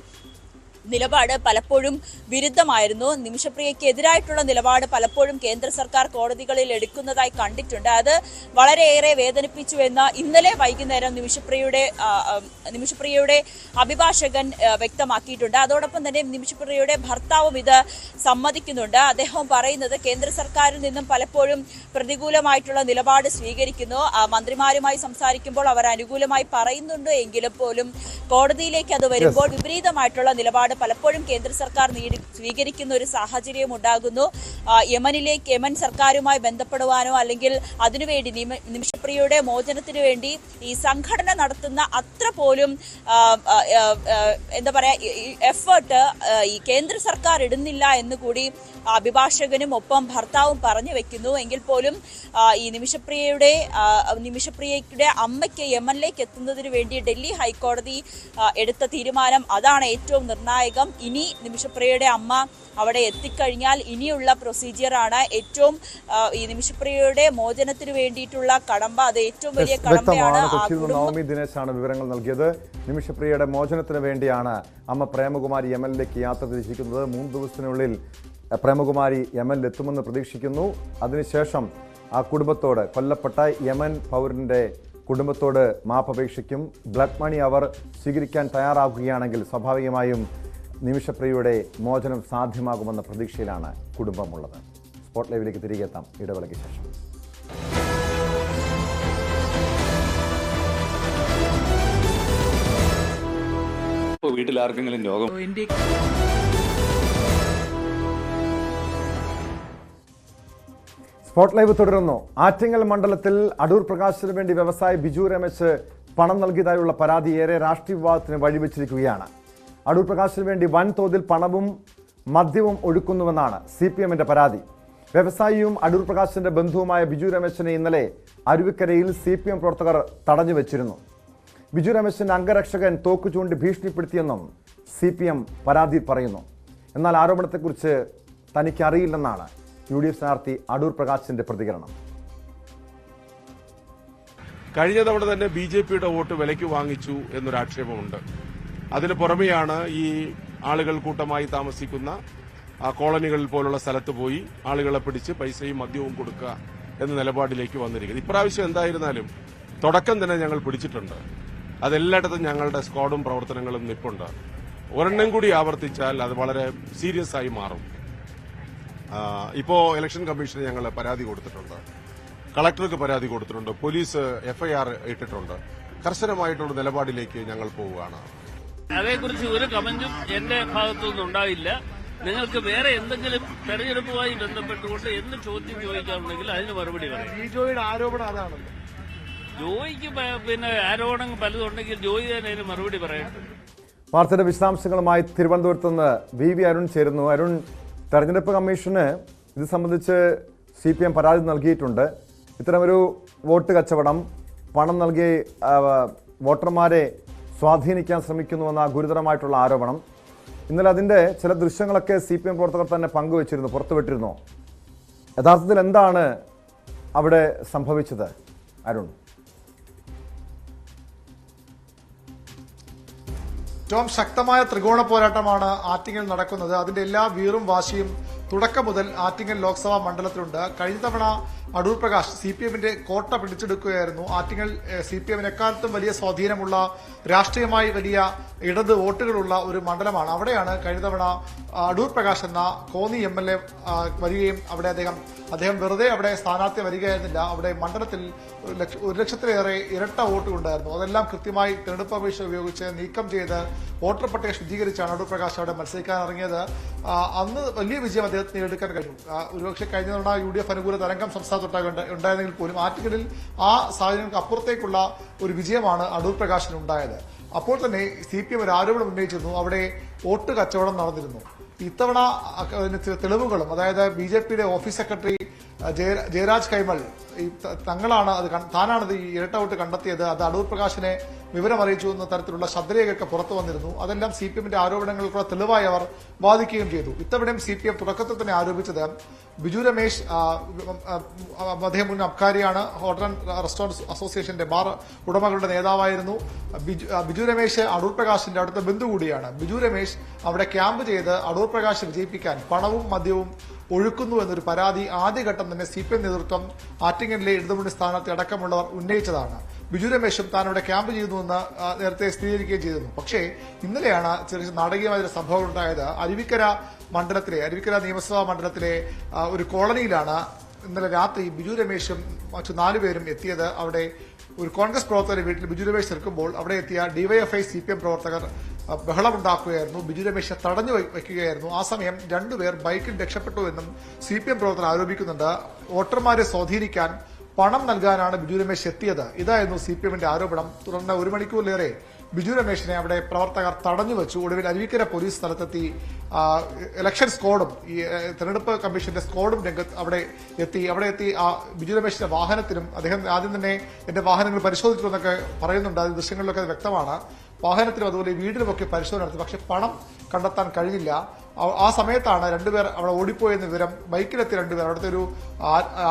നിലപാട് പലപ്പോഴും വിരുദ്ധമായിരുന്നു. നിമിഷപ്രിയയ്ക്ക് എതിരായിട്ടുള്ള നിലപാട് പലപ്പോഴും കേന്ദ്ര സർക്കാർ കോടതികളിൽ എടുക്കുന്നതായി കണ്ടിട്ടുണ്ട്. അത് വളരെയേറെ വേദനിപ്പിച്ചു എന്ന് ഇന്നലെ വൈകുന്നേരം നിമിഷപ്രിയയുടെ അഭിഭാഷകൻ വ്യക്തമാക്കിയിട്ടുണ്ട്. അതോടൊപ്പം തന്നെ നിമിഷപ്രിയയുടെ ഭർത്താവും ഇത് സമ്മതിക്കുന്നുണ്ട്. അദ്ദേഹം പറയുന്നത് കേന്ദ്ര സർക്കാരിൽ നിന്നും പലപ്പോഴും പ്രതികൂലമായിട്ടുള്ള നിലപാട് സ്വീകരിക്കുന്നു. മന്ത്രിമാരുമായി സംസാരിക്കുമ്പോൾ അവർ അനുകൂലമായി പറയുന്നുണ്ട് എങ്കിലും പോലും കോടതിയിലേക്ക് അത് വരുമ്പോൾ വിപരീതമായിട്ടുള്ള നിലപാട് പലപ്പോഴും കേന്ദ്ര സർക്കാർ സ്വീകരിക്കുന്ന ഒരു സാഹചര്യം ഉണ്ടാകുന്നു. യമൻ സർക്കാരുമായി ബന്ധപ്പെടുവാനോ അല്ലെങ്കിൽ അതിനുവേണ്ടി നിമിഷപ്രിയയുടെ മോചനത്തിനു വേണ്ടി ഈ സംഘടന നടത്തുന്ന അത്ര പോലും എന്താ പറയാ എഫേർട്ട് ഈ കേന്ദ്ര സർക്കാർ ഇടുന്നില്ല എന്ന് കൂടി അഭിഭാഷകനും ഒപ്പം ഭർത്താവും പറഞ്ഞു വെക്കുന്നു. എങ്കിൽ പോലും ഈ നിമിഷപ്രിയയുടെ അമ്മയ്ക്ക് യമനിലേക്ക് എത്തുന്നതിന് വേണ്ടി ഡൽഹി ഹൈക്കോടതി എടുത്ത തീരുമാനം അതാണ് ഏറ്റവും നിർണായകം. ഇനി നിമിഷപ്രിയയുടെ അമ്മ അവിടെ എത്തിക്കഴിഞ്ഞാൽ ഇനിയുള്ള പ്രൊസീജിയറാണ് ഏറ്റവും ഈ നിമിഷപ്രിയയുടെ മോചനത്തിന് വേണ്ടിയിട്ടുള്ള കടമ്പ. അത് ഏറ്റവും വലിയ കടമ്പയാണ്. നവമി ദിനേശാണ് വിവരങ്ങൾ നൽകിയത്. നിമിഷപ്രിയയുടെ മോചനത്തിന് വേണ്ടിയാണ് അമ്മ പ്രേമകുമാരി യമനിലേക്ക് യാത്ര തിരിച്ചിരിക്കുന്നത്. 3 ദിവസത്തിനുള്ളിൽ പ്രേമകുമാരി യമനിലെത്തുമെന്ന് പ്രതീക്ഷിക്കുന്നു. അതിനുശേഷം ആ കുടുംബത്തോട്, കൊല്ലപ്പെട്ട യമൻ പൗരന്റെ കുടുംബത്തോട് മാപ്പപേക്ഷിക്കും. ബ്ലഡ് മണി അവർ സ്വീകരിക്കാൻ തയ്യാറാകുകയാണെങ്കിൽ സ്വാഭാവികമായും നിമിഷപ്രിയയുടെ മോചനം സാധ്യമാകുമെന്ന പ്രതീക്ഷയിലാണ് കുടുംബമുള്ളത്. സ്പോട്ട് ലൈവിലേക്ക് തിരികെ എത്താം ഇടവേളയ്ക്ക് ശേഷം. വീട്ടിൽ ആർക്കെങ്കിലും രോഗം സ്പോട്ട് ലൈവ് തുടരുന്നു. ആറ്റിങ്ങൽ മണ്ഡലത്തിൽ അടൂർ പ്രകാശിന് വേണ്ടി വ്യവസായി ബിജു രമേശ് പണം നൽകിയതായുള്ള പരാതി ഏറെ രാഷ്ട്രീയ വിവാദത്തിന് വഴിവെച്ചിരിക്കുകയാണ്. അടൂർ പ്രകാശിന് വേണ്ടി വൻതോതിൽ പണവും മദ്യവും ഒഴുക്കുന്നുവെന്നാണ് CPMന്റെ പരാതി. വ്യവസായിയും അടൂർ പ്രകാശിന്റെ ബന്ധുവുമായ ബിജു രമേശിനെ ഇന്നലെ അരുവിക്കരയിൽ CPM പ്രവർത്തകർ തടഞ്ഞു വെച്ചിരുന്നു. ബിജു രമേശിന്റെ അംഗരക്ഷകൻ തോക്കു ചൂണ്ടി ഭീഷണിപ്പെടുത്തിയെന്നും CPM പരാതിയിൽ പറയുന്നു. എന്നാൽ ആരോപണത്തെക്കുറിച്ച് തനിക്കറിയില്ലെന്നാണ് UDF സ്ഥാനാർത്ഥി അടൂർ പ്രകാശിന്റെ പ്രതികരണം. കഴിഞ്ഞ തവണ തന്നെ BJPയുടെ വോട്ട് വിലയ്ക്ക് വാങ്ങിച്ചു എന്നൊരു ആക്ഷേപമുണ്ട്. അതിന് പുറമെയാണ് ഈ ആളുകൾ കൂട്ടമായി താമസിക്കുന്ന കോളനികളിൽ പോലുള്ള സ്ഥലത്ത് പോയി ആളുകളെ പിടിച്ച് പൈസയും മദ്യവും കൊടുക്കുക എന്ന നിലപാടിലേക്ക് വന്നിരിക്കുന്നത്. ഇപ്രാവശ്യം എന്തായിരുന്നാലും തുടക്കം തന്നെ ഞങ്ങൾ പിടിച്ചിട്ടുണ്ട്. അതെല്ലായിടത്തും ഞങ്ങളുടെ സ്ക്വാഡും പ്രവർത്തനങ്ങളും നിപ്പുണ്ട്. ഒരെണ്ണം കൂടി ആവർത്തിച്ചാൽ അത് വളരെ സീരിയസ് ആയി മാറും. ഇപ്പോൾ ഇലക്ഷൻ കമ്മീഷന് ഞങ്ങൾ പരാതി കൊടുത്തിട്ടുണ്ട്, കളക്ടർക്ക് പരാതി കൊടുത്തിട്ടുണ്ട്, പോലീസ് FIR ഇട്ടിട്ടുണ്ട്. കർശനമായിട്ടുള്ള നിലപാടിലേക്ക് ഞങ്ങൾ പോവുകയാണ്. അതേക്കുറിച്ച് ഒരു കമന്റും എന്റെ ഭാഗത്തുനിന്ന് ഉണ്ടായില്ല. നിങ്ങൾക്ക് വേറെ എന്തെങ്കിലും തെരഞ്ഞെടുപ്പുമായി ബന്ധപ്പെട്ടുകൊണ്ട് എന്ത് ചോദ്യം ചോദിക്കാറുണ്ടെങ്കിൽ അതിന് മറുപടി പറയാം. ജോയിയുടെ ആരോപണം അതാണല്ലോ. ജോയിക്ക് പിന്നെ ആരോപണങ്ങൾ പലതുണ്ടെങ്കിൽ ജോയി തന്നെ അതിന് മറുപടി പറയട്ടെ. വാർത്തയുടെ വിശദാംശങ്ങളുമായി തിരുവനന്തപുരത്ത് നിന്ന് VV അരുൺ ചേരുന്നു. അരുൺ, തെരഞ്ഞെടുപ്പ് കമ്മീഷന് ഇത് സംബന്ധിച്ച് CPM പരാതി നൽകിയിട്ടുണ്ട്. ഇത്തരമൊരു വോട്ട് കച്ചവടം പണം നൽകി വോട്ടർമാരെ സ്വാധീനിക്കാൻ ശ്രമിക്കുന്നുവെന്ന ഗുരുതരമായിട്ടുള്ള ആരോപണം. ഇന്നലെ അതിൻ്റെ ചില ദൃശ്യങ്ങളൊക്കെ CPM പ്രവർത്തകർ തന്നെ പങ്കുവച്ചിരുന്നു, പുറത്തുവിട്ടിരുന്നു. യഥാർത്ഥത്തിൽ എന്താണ് അവിടെ സംഭവിച്ചത് അരുൺ? ഏറ്റവും ശക്തമായ ത്രികോണ പോരാട്ടമാണ് ആറ്റിങ്ങൽ നടക്കുന്നത്. അതിന്റെ എല്ലാ വീറും വാശിയും തുടക്കം മുതൽ ആറ്റിങ്ങൽ ലോക്സഭാ മണ്ഡലത്തിലുണ്ട്. കഴിഞ്ഞ തവണ അടൂർ പ്രകാശ് CPMന്റെ കോട്ട പിടിച്ചെടുക്കുകയായിരുന്നു. ആറ്റിങ്ങൽ CPMന് എക്കാലത്തും വലിയ സ്വാധീനമുള്ള, രാഷ്ട്രീയമായി വലിയ ഇടത് വോട്ടുകളുള്ള ഒരു മണ്ഡലമാണ്. അവിടെയാണ് കഴിഞ്ഞ തവണ അടൂർ പ്രകാശ് എന്ന കോന്നി MLA വരികയും അദ്ദേഹം വെറുതെ അവിടെ സ്ഥാനാർത്ഥി വരികയായിരുന്നില്ല. അവിടെ മണ്ഡലത്തിൽ 1 ലക്ഷത്തിലേറെ ഇരട്ട വോട്ടുകളുണ്ടായിരുന്നു. അതെല്ലാം കൃത്യമായി തെരഞ്ഞെടുപ്പ് അപേക്ഷ ഉപയോഗിച്ച് നീക്കം ചെയ്ത് വോട്ടർ പട്ടിക ശുദ്ധീകരിച്ചാണ് അടൂർ പ്രകാശ് അവിടെ മത്സരിക്കാൻ ഇറങ്ങിയത്. അന്ന് വലിയ വിജയം അദ്ദേഹത്തിന് നേടിയെടുക്കാൻ കഴിഞ്ഞു. ഒരുപക്ഷെ കഴിഞ്ഞ തവണ UDF അനുകൂല തരംഗം സംസ്ഥാനത്തൊട്ടാകെ ഉണ്ടായിരുന്നെങ്കിൽ പോലും ആറ്റിങ്ങലിൽ ആ സാഹചര്യങ്ങൾക്ക് അപ്പുറത്തേക്കുള്ള ഒരു വിജയമാണ് അടൂർ പ്രകാശിന് ഉണ്ടായത്. അപ്പോൾ തന്നെ CPM ഒരു ആരോപണം ഉന്നയിച്ചിരുന്നു, അവിടെ വോട്ട് കച്ചവടം നടന്നിരുന്നു. ഇത്തവണ തെളിവുകളും, അതായത് BJPയുടെ ഓഫീസ് സെക്രട്ടറി ജയരാജ് കൈമൾ താനാണത് ഈ ഇരട്ട വോട്ട് കണ്ടെത്തിയത്, അത് അടൂർ പ്രകാശിനെ വിവരം അറിയിച്ചു എന്ന തരത്തിലുള്ള ശബ്ദരേഖയൊക്കെ പുറത്തു വന്നിരുന്നു. അതെല്ലാം CPMന്റെ ആരോപണങ്ങൾക്കുള്ള തെളിവായി അവർ വാദിക്കുകയും ചെയ്തു. ഇത്തവണയും CPM തുടക്കത്തിൽ തന്നെ ആരോപിച്ചത് ബിജു രമേശ്, അദ്ദേഹം മുൻ അബ്കാരിയാണ്, ഹോട്ടൽ ആൻഡ് റെസ്റ്റോറന്റ് അസോസിയേഷന്റെ ബാർ ഉടമകളുടെ നേതാവായിരുന്നു. ബിജു രമേശ് അടൂർ പ്രകാശിന്റെ അടുത്ത ബന്ധു കൂടിയാണ്. ബിജു രമേശ് അവിടെ ക്യാമ്പ് ചെയ്ത് അടൂർ പ്രകാശ് വിജയിപ്പിക്കാൻ പണവും മദ്യവും ഒഴുക്കുന്നു എന്നൊരു പരാതി ആദ്യഘട്ടം തന്നെ CPM നേതൃത്വം ആറ്റിങ്ങലിലെ ഇടതുമുന്നണി സ്ഥാനാർത്ഥി അടക്കമുള്ളവർ ഉന്നയിച്ചതാണ്. ബിജു രമേശും താൻ അവിടെ ക്യാമ്പ് ചെയ്യുന്നുവെന്ന് നേരത്തെ സ്ഥിരീകരിക്കുകയും ചെയ്തിരുന്നു. പക്ഷേ ഇന്നലെയാണ് ചെറിയ നാടകീയമായ സംഭവം ഉണ്ടായത്. അരുവിക്കര നിയമസഭാ മണ്ഡലത്തിലെ ഒരു കോളനിയിലാണ് ഇന്നലെ രാത്രി ബിജു രമേശും മറ്റു 4 പേരും എത്തിയത്. അവിടെ ഒരു കോൺഗ്രസ് പ്രവർത്തകരുടെ വീട്ടിൽ ബിജു രമേശ് നിൽക്കുമ്പോൾ അവിടെ എത്തിയ DYFI CPM പ്രവർത്തകർ ബഹളമുണ്ടാക്കുകയായിരുന്നു. ബിജു രമേശിനെ തടഞ്ഞു വയ്ക്കുകയായിരുന്നു. ആ സമയം 2 പേർ ബൈക്കിൽ രക്ഷപ്പെട്ടുവെന്നും CPM പ്രവർത്തകർ ആരോപിക്കുന്നുണ്ട്. വോട്ടർമാരെ സ്വാധീനിക്കാൻ പണം നൽകാനാണ് ബിജു രമേശ് എത്തിയത്. ഇതായിരുന്നു CPMന്റെ ആരോപണം. തുടർന്ന് 1 മണിക്കൂറിലേറെ ബിജു രമേശിനെ അവിടെ പ്രവർത്തകർ തടഞ്ഞു വെച്ചു. ഒടുവിൽ അരുവിക്കര പോലീസ് സ്ഥലത്തെത്തി ഇലക്ഷൻ സ്ക്വാഡും ഈ തെരഞ്ഞെടുപ്പ് കമ്മീഷന്റെ സ്ക്വാഡും അവിടെ എത്തി ബിജു രമേശിന്റെ വാഹനത്തിലും, അദ്ദേഹം ആദ്യം തന്നെ എന്റെ വാഹനങ്ങൾ പരിശോധിച്ചു എന്നൊക്കെ പറയുന്നുണ്ട്, അത് ദൃശ്യങ്ങളിലൊക്കെ അത് വ്യക്തമാണ്. വാഹനത്തിലും അതുപോലെ വീടിലുമൊക്കെ പരിശോധന നടത്തി. പക്ഷെ പണം കണ്ടെത്താൻ കഴിഞ്ഞില്ല. ആ സമയത്താണ് 2 പേർ അവിടെ ഓടിപ്പോയെന്ന വിവരം. ബൈക്കിലെത്തിയ 2 പേർ, അവിടുത്തെ ഒരു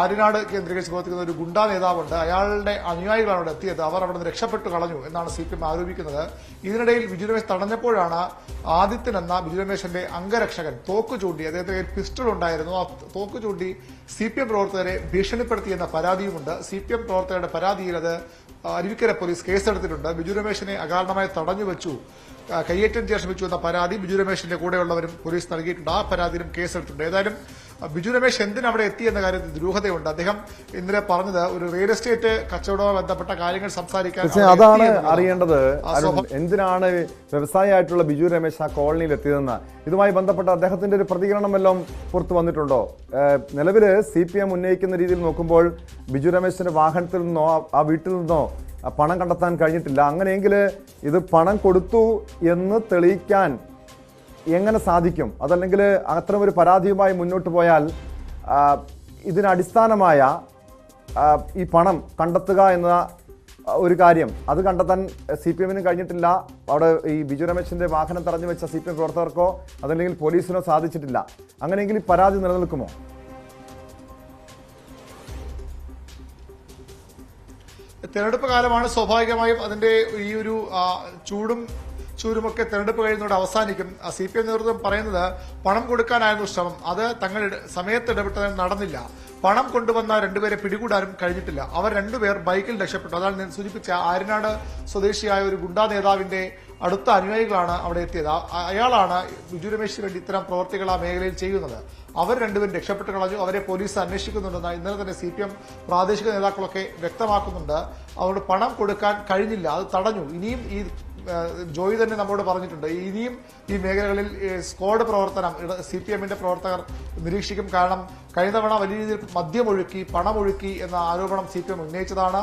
ആര്യനാട് കേന്ദ്രീകരിച്ച് പ്രവർത്തിക്കുന്ന ഒരു ഗുണ്ടാ നേതാവുണ്ട്, അയാളുടെ അനുയായികളാണ് അവിടെ എത്തിയത്. അവർ അവിടെ നിന്ന് രക്ഷപ്പെട്ടു കളഞ്ഞു എന്നാണ് CPM ആരോപിക്കുന്നത്. ഇതിനിടയിൽ ബിജു രമേശ് തടഞ്ഞപ്പോഴാണ് ആദിത്യൻ എന്ന ബിജു രമേശിന്റെ അംഗരക്ഷകൻ തോക്ക് ചൂണ്ടി, അദ്ദേഹത്തെ പിസ്റ്റൾ ഉണ്ടായിരുന്നു, ആ തോക്ക് ചൂണ്ടി CPM പ്രവർത്തകരെ ഭീഷണിപ്പെടുത്തിയെന്ന പരാതിയുമുണ്ട്. CPM പ്രവർത്തകരുടെ പരാതിയിൽ അത് അരുവിക്കര പോലീസ് കേസെടുത്തിട്ടുണ്ട്. ബിജു രമേശിനെ അകാരണമായി തടഞ്ഞു വെച്ചു, കയ്യേറ്റം ചെയ്യാൻ ശ്രമിച്ചു എന്ന പരാതി ബിജു രമേശിന്റെ കൂടെയുള്ളവരും പോലീസ് നൽകിയിട്ടുണ്ട്. ആ പരാതിയിലും കേസെടുത്തിട്ടുണ്ട്. ഏതായാലും ബിജു രമേശ് എന്തിനവിടെ എത്തി എന്ന കാര്യത്തിൽ ദുരൂഹതയുണ്ട്. അദ്ദേഹം ഇന്നലെ പറഞ്ഞത് ഒരു റിയൽ എസ്റ്റേറ്റ് കച്ചവടവുമായി ബന്ധപ്പെട്ട കാര്യങ്ങൾ സംസാരിക്കാൻ. അതാണ് അറിയേണ്ടത്. എന്തിനാണ് വ്യവസായിയായിട്ടുള്ള ബിജു രമേശ് ആ കോളനിയിൽ എത്തിയതെന്ന്, ഇതുമായി ബന്ധപ്പെട്ട അദ്ദേഹത്തിന്റെ ഒരു പ്രതികരണം എല്ലാം പുറത്തു വന്നിട്ടുണ്ടോ? നിലവിൽ CPM ഉന്നയിക്കുന്ന രീതിയിൽ നോക്കുമ്പോൾ ബിജു രമേശിന്റെ വാഹനത്തിൽ നിന്നോ ആ വീട്ടിൽ നിന്നോ പണം കണ്ടെത്താൻ കഴിഞ്ഞിട്ടില്ല. അങ്ങനെയെങ്കിൽ ഇത് പണം കൊടുത്തു എന്ന് തെളിയിക്കാൻ എങ്ങനെ സാധിക്കും? അതല്ലെങ്കിൽ അത്തരം ഒരു പരാതിയുമായി മുന്നോട്ട് പോയാൽ ഇതിനടിസ്ഥാനമായ ഈ പണം കണ്ടെത്തുക എന്ന ഒരു കാര്യം അത് കണ്ടെത്താൻ CPMന് കഴിഞ്ഞിട്ടില്ല. അവിടെ ഈ ബിജു രമേശിന്റെ വാഹനം തടഞ്ഞു വെച്ച CPM പ്രവർത്തകർക്കോ അതല്ലെങ്കിൽ പോലീസിനോ സാധിച്ചിട്ടില്ല. അങ്ങനെയെങ്കിൽ ഈ പരാതി നിലനിൽക്കുമോ? തെരഞ്ഞെടുപ്പ് കാലമാണ്, സ്വാഭാവികമായും അതിന്റെ ഈ ഒരു ചൂടുമൊക്കെ തെരഞ്ഞെടുപ്പ് കഴിയുന്നതോടെ അവസാനിക്കും. CPM നേതൃത്വം പറയുന്നത് പണം കൊടുക്കാനായിരുന്നു ശ്രമം, അത് തങ്ങളുടെ സമയത്ത് ഇടപെട്ടത് നടന്നില്ല. പണം കൊണ്ടുവന്ന 2 പേരെ പിടികൂടാനും കഴിഞ്ഞിട്ടില്ല. അവർ 2 പേർ ബൈക്കിൽ രക്ഷപ്പെട്ടു. അതാണ് ഞാൻ സൂചിപ്പിച്ച ആര്യനാട് സ്വദേശിയായ ഒരു ഗുണ്ടാ നേതാവിന്റെ അടുത്ത അനുയായികളാണ് അവിടെ എത്തിയത്. അയാളാണ് ബിജു രമേശിന് വേണ്ടി ഇത്തരം പ്രവർത്തികൾ ആ മേഖലയിൽ ചെയ്യുന്നത്. അവർ 2 പേരും രക്ഷപ്പെട്ടു കളഞ്ഞു. അവരെ പോലീസ് അന്വേഷിക്കുന്നുണ്ടെന്ന് ഇന്നലെ തന്നെ CPM പ്രാദേശിക നേതാക്കളൊക്കെ വ്യക്തമാക്കുന്നുണ്ട്. അവരോട് പണം കൊടുക്കാൻ കഴിഞ്ഞില്ല, അത് തടഞ്ഞു. ഇനിയും ഈ ജോയി തന്നെ നമ്മോട് പറഞ്ഞിട്ടുണ്ട്, ഇനിയും ഈ മേഖലകളിൽ സ്ക്വാഡ് പ്രവർത്തനം CPMന്റെ പ്രവർത്തകർ നിരീക്ഷിക്കും. കാരണം കഴിഞ്ഞ തവണ വലിയ രീതിയിൽ മദ്യമൊഴുക്കി, പണമൊഴുക്കി എന്ന ആരോപണം CPM ഉന്നയിച്ചതാണ്.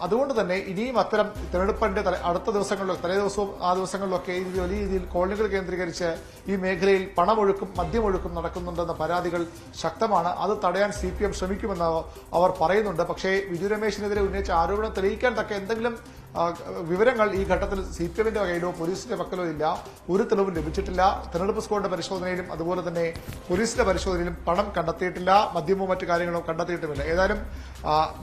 അതുകൊണ്ട് തന്നെ ഇനിയും അത്തരം തെരഞ്ഞെടുപ്പിന്റെ അടുത്ത ദിവസങ്ങളിലൊക്കെ തലേദിവസവും ആ ദിവസങ്ങളിലൊക്കെ വലിയ രീതിയിൽ കോളനികൾ കേന്ദ്രീകരിച്ച് ഈ മേഖലയിൽ പണമൊഴുക്കും മദ്യമൊഴുക്കും നടക്കുന്നുണ്ടെന്ന പരാതികൾ ശക്തമാണ്. അത് തടയാൻ CPM ശ്രമിക്കുമെന്ന് അവർ പറയുന്നുണ്ട്. പക്ഷേ ബിജു രമേശിനെതിരെ ഉന്നയിച്ച ആരോപണം തെളിയിക്കാൻ തക്ക എന്തെങ്കിലും വിവരങ്ങൾ ഈ ഘട്ടത്തിൽ CPMന്റെ വകയിലോ പോലീസിന്റെ പക്കലോ ഇല്ല. ഒരു തെളിവും ലഭിച്ചിട്ടില്ല. തെരഞ്ഞെടുപ്പ് സ്ക്വാഡിന്റെ പരിശോധനയിലും അതുപോലെ തന്നെ പോലീസിന്റെ പരിശോധനയിലും പണം കണ്ടെത്തിയിട്ടില്ല, മദ്യമോ മറ്റു കാര്യങ്ങളോ കണ്ടെത്തിയിട്ടുമില്ല. ഏതായാലും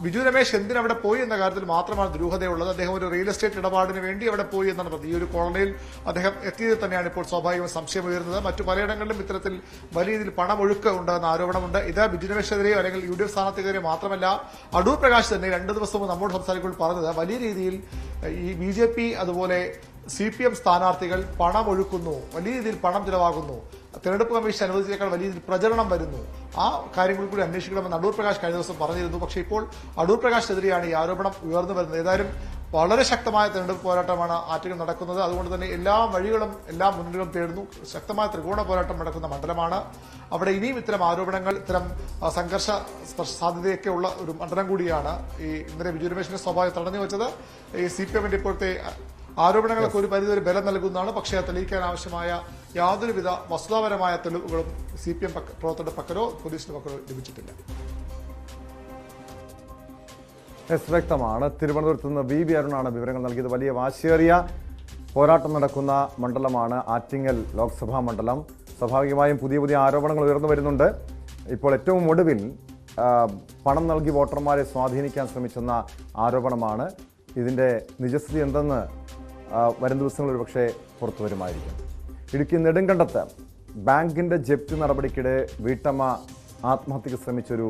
ബിജു രമേശ് എന്തിനവിടെ പോയി എന്ന കാര്യത്തിൽ മാത്രമാണ് ദുരൂഹതയുള്ളത്. അദ്ദേഹം ഒരു റിയൽ എസ്റ്റേറ്റ് ഇടപാടിന് വേണ്ടി അവിടെ പോയി എന്നാണ് പറഞ്ഞത്. ഈ ഒരു കോളനിയിൽ അദ്ദേഹം എത്തിയത് തന്നെയാണ് ഇപ്പോൾ സ്വാഭാവികമായി സംശയം ഉയരുന്നത്. മറ്റു പലയിടങ്ങളിലും ഇത്തരത്തിൽ വലിയ രീതിയിൽ പണമൊഴുക്ക് ഉണ്ടെന്ന ആരോപണമുണ്ട്. ഇത് ബിജു രമേശിനെതിരെയോ അല്ലെങ്കിൽ UDF സ്ഥാനാർത്ഥിക്കെതിരെ മാത്രമല്ല, അടൂർ പ്രകാശ് തന്നെ 2 ദിവസം മുമ്പ് നമ്മോട് സംസാരിക്കുമ്പോൾ പറഞ്ഞത് വലിയ രീതിയിൽ ഈ BJP അതുപോലെ CPM സ്ഥാനാർത്ഥികൾ പണമൊഴുക്കുന്നു, വലിയ രീതിയിൽ പണം ചിലവാകുന്നു, തെരഞ്ഞെടുപ്പ് കമ്മീഷൻ അനുവദിച്ചേക്കാൾ വലിയ രീതിയിൽ പ്രചരണം വരുന്നു, ആ കാര്യങ്ങൾ കൂടി അന്വേഷിക്കണമെന്ന് അടൂർ പ്രകാശ് കഴിഞ്ഞ ദിവസം പറഞ്ഞിരുന്നു. പക്ഷേ ഇപ്പോൾ അടൂർ പ്രകാശിനെതിരെയാണ് ഈ ആരോപണം ഉയർന്നു വരുന്നത്. ഏതായാലും വളരെ ശക്തമായ തെരഞ്ഞെടുപ്പ് പോരാട്ടമാണ് ആറ്റിങ്ങൽ നടക്കുന്നത്. അതുകൊണ്ട് തന്നെ എല്ലാ വഴികളും എല്ലാ മുന്നണികളും തേടുന്നു. ശക്തമായ ത്രികോണ പോരാട്ടം നടക്കുന്ന മണ്ഡലമാണ്. അവിടെ ഇനിയും ഇത്തരം ആരോപണങ്ങൾ, ഇത്തരം സംഘർഷ സാധ്യതയൊക്കെ ഉള്ള ഒരു മണ്ഡലം കൂടിയാണ്. ഈ ഇന്നലെ ബിജു രമേശിന്റെ സ്വാഭാവികം തടഞ്ഞു വെച്ചത് ഈ CPMന്റെ ഇപ്പോഴത്തെ ആരോപണങ്ങൾക്ക് ഒരു പരിധിവരെ ബലം നൽകുന്നതാണ്. പക്ഷേ അത് തെളിയിക്കാൻ ആവശ്യമായ യാതൊരുവിധ വസ്തുതാപരമായ തെളിവുകളും CPM പ്രവർത്തകരുടെ പക്കലോ പോലീസിന്റെ പക്കലോ ലഭിച്ചിട്ടില്ല. വ്യക്തമാണ്. തിരുവനന്തപുരത്ത് നിന്ന് VB അരുണാണ് വിവരങ്ങൾ നൽകിയത്. വലിയ വാശിയേറിയ പോരാട്ടം നടക്കുന്ന മണ്ഡലമാണ് ആറ്റിങ്ങൽ ലോക്സഭാ മണ്ഡലം. സ്വാഭാവികമായും പുതിയ ആരോപണങ്ങൾ ഉയർന്നു വരുന്നുണ്ട്. ഇപ്പോൾ ഏറ്റവും ഒടുവിൽ പണം നൽകി വോട്ടർമാരെ സ്വാധീനിക്കാൻ ശ്രമിച്ചെന്ന ആരോപണമാണ്. ഇതിൻ്റെ നിജസ്ഥിതി എന്തെന്ന് വരും ദിവസങ്ങളിൽ ഒരുപക്ഷെ പുറത്തു വരുമായിരിക്കും. ഇടുക്കി നെടുങ്കണ്ടത്ത് ബാങ്കിൻ്റെ ജപ്തി നടപടിക്കിടെ വീട്ടമ്മ ആത്മഹത്യക്ക് ശ്രമിച്ചൊരു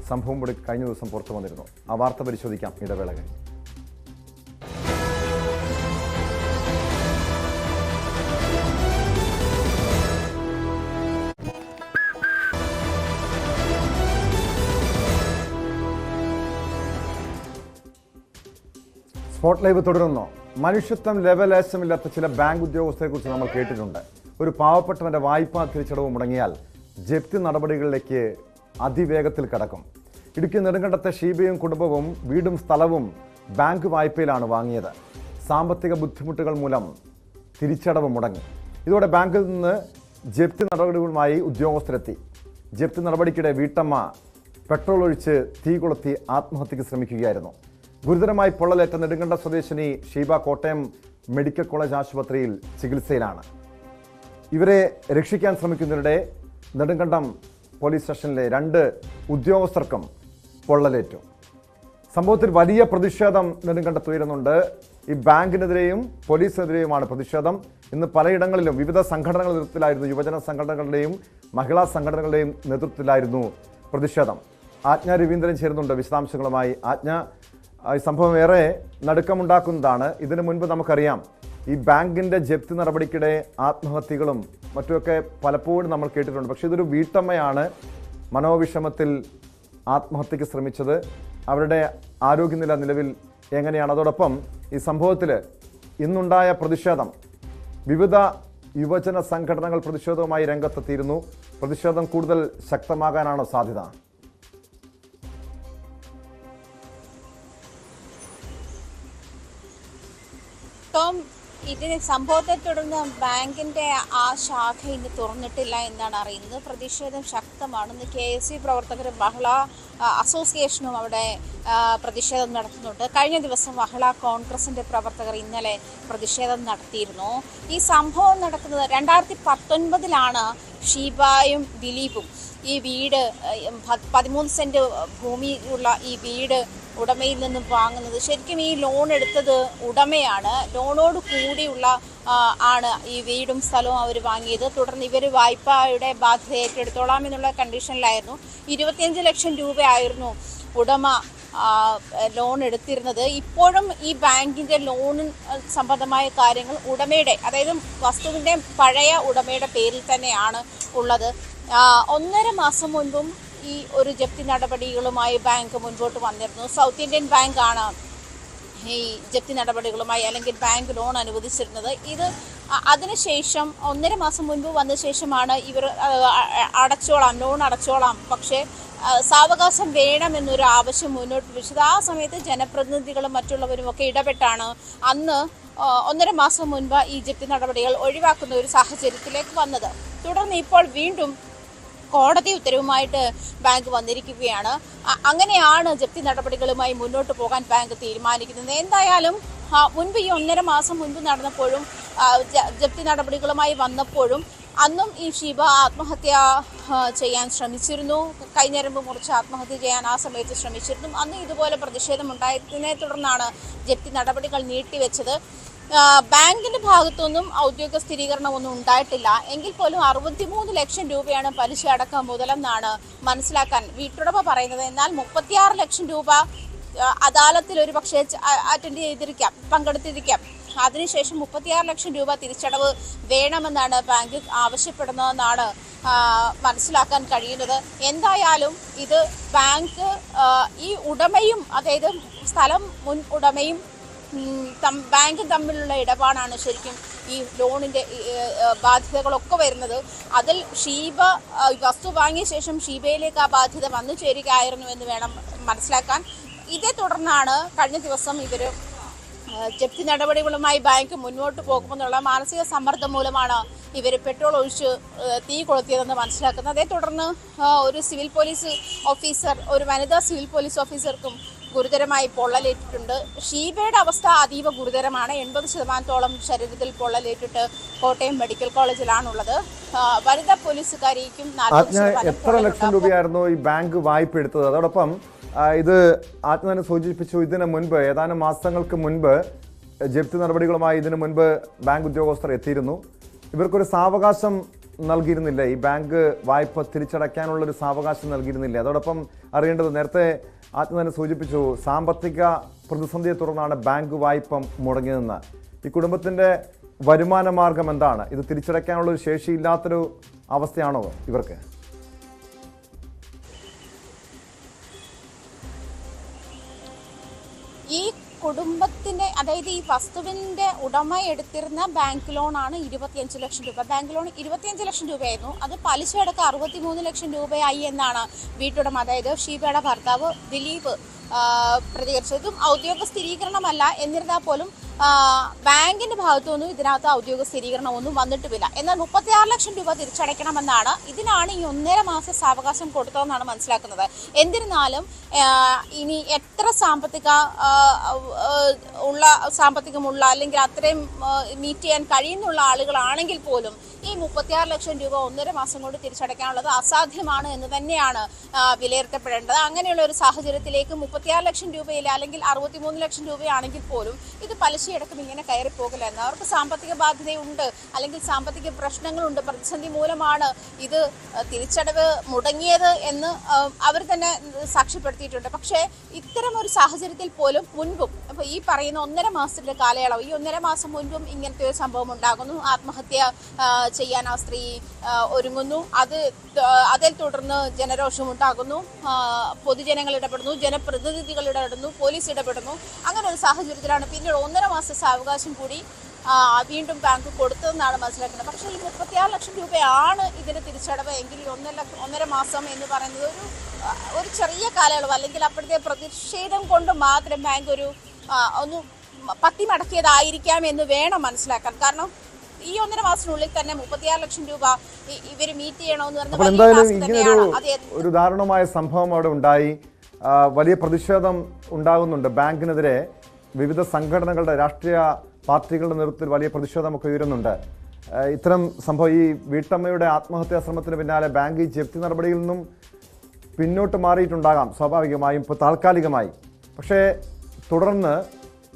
സംഭവം കൂടി കഴിഞ്ഞ ദിവസം പുറത്തു വന്നിരുന്നു. ആ വാർത്ത പരിശോധിക്കാം ഇടവേള കഴിഞ്ഞ്. സ്പോട്ട് ലൈവ് തുടരുന്നു. മനുഷ്യത്വം ലെവലേശമില്ലാത്ത ചില ബാങ്ക് ഉദ്യോഗസ്ഥരെക്കുറിച്ച് നമ്മൾ കേട്ടിട്ടുണ്ട്. ഒരു പാവപ്പെട്ടവന്റെ വായ്പാ തിരിച്ചടവ് മുടങ്ങിയാൽ ജപ്തി നടപടികളിലേക്ക് അതിവേഗത്തിൽ കടക്കും. ഇടുക്കി നെടുങ്കണ്ടത്തെ ഷീബയും കുടുംബവും വീടും സ്ഥലവും ബാങ്ക് വായ്പയിലാണ് വാങ്ങിയത്. സാമ്പത്തിക ബുദ്ധിമുട്ടുകൾ മൂലം തിരിച്ചടവ് മുടങ്ങി. ഇതോടെ ബാങ്കിൽ നിന്ന് ജപ്തി നടപടികളുമായി ഉദ്യോഗസ്ഥരെത്തി. ജപ്തി നടപടിക്കിടെ വീട്ടമ്മ പെട്രോൾ ഒഴിച്ച് തീ കൊളുത്തി ആത്മഹത്യക്ക് ശ്രമിക്കുകയായിരുന്നു. ഗുരുതരമായി പൊള്ളലേറ്റ നെടുങ്കണ്ട സ്വദേശിനി ഷീബ കോട്ടയം മെഡിക്കൽ കോളേജ് ആശുപത്രിയിൽ ചികിത്സയിലാണ്. ഇവരെ രക്ഷിക്കാൻ ശ്രമിക്കുന്നതിനിടെ നെടുങ്കണ്ടം പോലീസ് സ്റ്റേഷനിലെ 2 ഉദ്യോഗസ്ഥർക്കും പൊള്ളലേറ്റു. സംഭവത്തിൽ വലിയ പ്രതിഷേധം നെടുങ്കണ്ടത്ത് ഉയരുന്നുണ്ട്. ഈ ബാങ്കിനെതിരെയും പോലീസിനെതിരെയുമാണ് പ്രതിഷേധം. ഇന്ന് പലയിടങ്ങളിലും വിവിധ സംഘടനകളുടെ നേതൃത്വത്തിലായിരുന്നു, യുവജന സംഘടനകളുടെയും മഹിളാ സംഘടനകളുടെയും നേതൃത്വത്തിലായിരുന്നു പ്രതിഷേധം. ആജ്ഞ രവീന്ദ്രൻ ചേരുന്നുണ്ട് വിശദാംശങ്ങളുമായി. ആജ്ഞ, ഈ സംഭവം ഏറെ നടുക്കമുണ്ടാക്കുന്നതാണ്. ഇതിനു മുൻപ് നമുക്കറിയാം, ഈ ബാങ്കിൻ്റെ ജപ്തി നടപടിക്കിടെ ആത്മഹത്യകളും മറ്റുമൊക്കെ പലപ്പോഴും നമ്മൾ കേട്ടിട്ടുണ്ട്. പക്ഷേ ഇതൊരു വീട്ടമ്മയാണ് മനോവിഷമത്തിൽ ആത്മഹത്യക്ക് ശ്രമിച്ചത്. അവരുടെ ആരോഗ്യനില നിലവിൽ എങ്ങനെയാണ്? അതോടൊപ്പം ഈ സംഭവത്തിൽ ഇന്നുണ്ടായ പ്രതിഷേധം, വിവിധ യുവജന സംഘടനകൾ പ്രതിഷേധവുമായി രംഗത്തെത്തിയിരുന്നു. പ്രതിഷേധം കൂടുതൽ ശക്തമാകാനാണോ സാധ്യത? ഇതിന് സംഭവത്തെ തുടർന്ന് ബാങ്കിന്റെ ആ ശാഖ ഇന്ന് തുറന്നിട്ടില്ല എന്നാണ് അറിയുന്നത്. പ്രതിഷേധം ശക്തമാണ്. ഇന്ന് KSU പ്രവർത്തകരും മഹിളാ അസോസിയേഷനും അവിടെ പ്രതിഷേധം നടത്തുന്നുണ്ട്. കഴിഞ്ഞ ദിവസം മഹിളാ കോൺഗ്രസിന്റെ പ്രവർത്തകർ ഇന്നലെ പ്രതിഷേധം നടത്തിയിരുന്നു. ഈ സംഭവം നടക്കുന്നത് 2019 ഷീബയും ദിലീപും ഈ വീട് 13 സെന്റ് ഭൂമിയുള്ള ഈ വീട് ഉടമയിൽ നിന്നും വാങ്ങുന്നത്. ശരിക്കും ഈ ലോൺ എടുത്തത് ഉടമയാണ്. ലോണോട് കൂടിയുള്ള ആണ് ഈ വീടും സ്ഥലവും അവർ വാങ്ങിയത്. തുടർന്ന് ഇവർ വായ്പയുടെ ബാധ്യത ഏറ്റെടുത്തോളാം എന്നുള്ള കണ്ടീഷനിലായിരുന്നു. 25 ലക്ഷം രൂപയായിരുന്നു ഉടമ ലോൺ എടുത്തിരുന്നത്. ഇപ്പോഴും ഈ ബാങ്കിന്റെ ലോൺ സംബന്ധമായ കാര്യങ്ങൾ ഉടമയുടെ, അതായത് വസ്തുവിന്റെ പഴയ ഉടമയുടെ പേരിൽ തന്നെയാണ് ഉള്ളത്. 1.5 മാസം മുൻപും ഈ ഒരു ജപ്തി നടപടികളുമായി ബാങ്ക് മുൻപോട്ട് വന്നിരുന്നു. സൗത്ത് ഇന്ത്യൻ ബാങ്കാണ് ഈ ജപ്തി നടപടികളുമായി അല്ലെങ്കിൽ ബാങ്ക് ലോൺ അനുവദിച്ചിരുന്നത്. ഇത് അതിനുശേഷം 1.5 മാസം മുൻപ് വന്ന ശേഷമാണ് ഇവർ ലോൺ അടച്ചോളാം, പക്ഷേ സാവകാശം വേണമെന്നൊരു ആവശ്യം മുന്നോട്ട് വെച്ചത്. ആ സമയത്ത് ജനപ്രതിനിധികളും മറ്റുള്ളവരും ഒക്കെ ഇടപെട്ടാണ് അന്ന് 1.5 മാസം മുൻപ് ഈ ജപ്തി നടപടികൾ ഒഴിവാക്കുന്ന ഒരു സാഹചര്യത്തിലേക്ക് വന്നത്. തുടർന്ന് ഇപ്പോൾ വീണ്ടും കോടതി ഉത്തരവുമായിട്ട് ബാങ്ക് വന്നിരിക്കുകയാണ്. അങ്ങനെയാണ് ജപ്തി നടപടികളുമായി മുന്നോട്ട് പോകാൻ ബാങ്ക് തീരുമാനിക്കുന്നത്. എന്തായാലും മുൻപ് ഈ 1.5 മാസം മുൻപ് നടന്നപ്പോഴും ജപ്തി നടപടികളുമായി വന്നപ്പോഴും അന്നും ഈ ഷീബ ആത്മഹത്യ ചെയ്യാൻ ശ്രമിച്ചിരുന്നു. കൈഞ്ഞരമ്പ് മുറിച്ച് ആത്മഹത്യ ചെയ്യാൻ ആ സമയത്ത് ശ്രമിച്ചിരുന്നു. അന്ന് ഇതുപോലെ പ്രതിഷേധമുണ്ടായതിനെ തുടർന്നാണ് ജപ്തി നടപടികൾ നീട്ടിവെച്ചത്. ബാങ്കിന്റെ ഭാഗത്തൊന്നും ഔദ്യോഗിക സ്ഥിരീകരണമൊന്നും ഉണ്ടായിട്ടില്ല. എങ്കിൽ പോലും 63 ലക്ഷം രൂപയാണ് പലിശ അടക്കം മുതലെന്നാണ് മനസ്സിലാക്കാൻ വീട്ടുടമ പറയുന്നത്. എന്നാൽ 36 ലക്ഷം രൂപ അദാലത്തിൽ ഒരു പക്ഷേ അറ്റൻഡ് ചെയ്തിരിക്കാം, പങ്കെടുത്തിരിക്കാം. അതിനുശേഷം 36 ലക്ഷം രൂപ തിരിച്ചടവ് വേണമെന്നാണ് ബാങ്ക് ആവശ്യപ്പെടുന്നതെന്നാണ് മനസ്സിലാക്കാൻ കഴിയുന്നത്. എന്തായാലും ഇത് ബാങ്ക് ഈ ഉടമയും, അതായത് സ്ഥലം മുൻ ഉടമയും ബാങ്കും തമ്മിലുള്ള ഇടപാടാണ് ശരിക്കും ഈ ലോണിന്റെ ബാധ്യതകളൊക്കെ വരുന്നത്. അതിൽ ഷീബ വസ്തു വാങ്ങിയ ശേഷം ഷീബയിലേക്ക് ആ ബാധ്യത വന്നു ചേരുകയായിരുന്നു എന്ന് വേണം മനസ്സിലാക്കാൻ. ഇതേ തുടർന്നാണ് കഴിഞ്ഞ ദിവസം ഇവർ ജപ്തി നടപടികളുമായി ബാങ്ക് മുന്നോട്ട് പോകുമെന്നുള്ള മാനസിക സമ്മർദ്ദം മൂലമാണ് ഇവർ പെട്രോൾ ഒഴിച്ച് തീ കൊളുത്തിയതെന്ന് മനസ്സിലാക്കുന്നത്. അതേ തുടർന്ന് ഒരു സിവിൽ പോലീസ് ഓഫീസർ, ഒരു വനിതാ സിവിൽ പോലീസ് ഓഫീസർക്കും ഗുരുതരമായി പൊള്ളലേറ്റിട്ടുണ്ട്. ഷീബയുടെ അവസ്ഥ അതീവ ഗുരുതരമാണ്. 80% ശരീരത്തിൽ പൊള്ളലേറ്റിട്ട് കോട്ടയം മെഡിക്കൽ കോളേജിലാണുള്ളത്. വനിതാ പോലീസുകാരിക്കും എത്ര ലക്ഷം രൂപയായിരുന്നു ഈ ബാങ്ക് വായ്പ എടുത്തത്? അതോടൊപ്പം ഇത് ആദ്യം തന്നെ സൂചിപ്പിച്ചു, ഇതിന് മുൻപ് ഏതാനും മാസങ്ങൾക്ക് മുൻപ് ജപ്തി നടപടികളുമായി ഇതിനു മുൻപ് ബാങ്ക് ഉദ്യോഗസ്ഥർ എത്തിയിരുന്നു. ഇവർക്കൊരു സാവകാശം നൽകിയിരുന്നില്ല, ഈ ബാങ്ക് വായ്പ തിരിച്ചടയ്ക്കാനുള്ളൊരു സാവകാശം നൽകിയിരുന്നില്ല. അതോടൊപ്പം അറിയേണ്ടത്, നേരത്തെ ആദ്യം തന്നെ സൂചിപ്പിച്ചു, സാമ്പത്തിക പ്രതിസന്ധിയെ തുടർന്നാണ് ബാങ്ക് വായ്പ മുടങ്ങിയതെന്ന്. ഈ കുടുംബത്തിൻ്റെ വരുമാന മാർഗം എന്താണ്? ഇത് തിരിച്ചടയ്ക്കാനുള്ളൊരു ശേഷിയില്ലാത്തൊരു അവസ്ഥയാണോ ഇവർക്ക്? ഈ കുടുംബത്തിന്റെ, അതായത് ഈ വസ്തുവിന്റെ ഉടമ എടുത്തിരുന്ന ബാങ്ക് ലോണാണ് 25 ലക്ഷം രൂപ. ബാങ്ക് ലോൺ 25 ലക്ഷം രൂപയായിരുന്നു. അത് പലിശ അടക്കം 63 ലക്ഷം രൂപയായി എന്നാണ് വീട്ടുടമ, അതായത് ഷീബയുടെ ഭർത്താവ് ദിലീപ് പ്രതികരിച്ചതും. ഔദ്യോഗിക സ്ഥിരീകരണമല്ല, എന്നിരുന്നാൽ പോലും ബാങ്കിന്റെ ഭാഗത്തുനിന്നും ഇതിനകത്ത് ഔദ്യോഗിക സ്ഥിരീകരണമൊന്നും വന്നിട്ടുമില്ല. എന്നാൽ 36 ലക്ഷം രൂപ തിരിച്ചടയ്ക്കണമെന്നാണ്, ഇതിനാണ് ഈ 1.5 മാസം സാവകാശം കൊടുത്തതെന്നാണ് മനസ്സിലാക്കുന്നത്. എന്നിരുന്നാലും ഇനി എത്ര സാമ്പത്തികമുള്ള അല്ലെങ്കിൽ അത്രയും മീറ്റ് ചെയ്യാൻ കഴിയുന്നുള്ള ആളുകളാണെങ്കിൽ പോലും ഈ 36 ലക്ഷം രൂപ 1.5 മാസം കൊണ്ട് തിരിച്ചടയ്ക്കാനുള്ളത് അസാധ്യമാണ് എന്ന് തന്നെയാണ് വിലയിരുത്തപ്പെടേണ്ടത്. അങ്ങനെയുള്ള ഒരു സാഹചര്യത്തിലേക്ക് 36 ലക്ഷം രൂപയിൽ അല്ലെങ്കിൽ 63 ലക്ഷം രൂപയാണെങ്കിൽ പോലും ഇത് പലിശയടക്കം ഇങ്ങനെ കയറിപ്പോകില്ല എന്ന്. അവർക്ക് സാമ്പത്തിക ബാധ്യതയുണ്ട്, അല്ലെങ്കിൽ സാമ്പത്തിക പ്രശ്നങ്ങളുണ്ട്, പ്രതിസന്ധി മൂലമാണ് ഇത് തിരിച്ചടവ് മുടങ്ങിയത് എന്ന് അവർ തന്നെ സാക്ഷ്യപ്പെടുത്തിയിട്ടുണ്ട്. പക്ഷേ ഇത്തരം ഒരു സാഹചര്യത്തിൽ പോലും മുൻപും ഇപ്പോൾ ഈ പറയുന്ന 1.5 മാസത്തിന്റെ കാലയളവ്, ഈ 1.5 മാസം മുൻപും ഇങ്ങനത്തെ ഒരു സംഭവം ഉണ്ടാകുന്നു. ആത്മഹത്യ ചെയ്യാൻ ആ സ്ത്രീ ഒരുങ്ങുന്നു. അതിൽ തുടർന്ന് ജനരോഷം ഉണ്ടാകുന്നു. പൊതുജനങ്ങൾ ഇടപെടുന്നു, ജനപ്രതിനിധികൾ ഇടപെടുന്നു, പോലീസ് ഇടപെടുന്നു. അങ്ങനെ ഒരു സാഹചര്യത്തിലാണ് പിന്നീട് 1.5 മാസം സാവകാശം കൂടി വീണ്ടും ബാങ്ക് കൊടുത്തതെന്നാണ് മനസ്സിലാക്കുന്നത്. പക്ഷേ ഈ 36 ലക്ഷം രൂപയാണ് ഇതിന് തിരിച്ചടവ് എങ്കിൽ 1.5 മാസം എന്ന് പറയുന്നത് ഒരു ചെറിയ കാലയളവ്, അല്ലെങ്കിൽ അപ്പോഴത്തെ പ്രതിഷേധം കൊണ്ട് മാത്രം ബാങ്ക് ഒന്ന് പത്തി മടക്കിയതായിരിക്കാം എന്ന് വേണം മനസ്സിലാക്കാൻ. കാരണം ഈ 1.5 മാസത്തിനുള്ളിൽ തന്നെ 36 ലക്ഷം രൂപ ഇവർ മീറ്റ് ചെയ്യണമെന്ന് പറഞ്ഞാൽ എന്തായാലും ഇങ്ങനൊരു ഒരു ദാരുണമായ സംഭവം അവിടെ ഉണ്ടായി. വലിയ പ്രതിഷേധം ഉണ്ടാകുന്നുണ്ട് ബാങ്കിനെതിരെ. വിവിധ സംഘടനകളുടെ, രാഷ്ട്രീയ പാർട്ടികളുടെ നേതൃത്വത്തിൽ വലിയ പ്രതിഷേധമൊക്കെ ഉയരുന്നുണ്ട്. ഇത്തരം സംഭവം, ഈ വീട്ടമ്മയുടെ ആത്മഹത്യാ ശ്രമത്തിന് പിന്നാലെ ബാങ്ക് ഈ ജപ്തി നടപടിയിൽ നിന്നും പിന്നോട്ട് മാറിയിട്ടുണ്ടാകാം സ്വാഭാവികമായും, ഇപ്പോൾ താൽക്കാലികമായി. പക്ഷേ തുടർന്ന്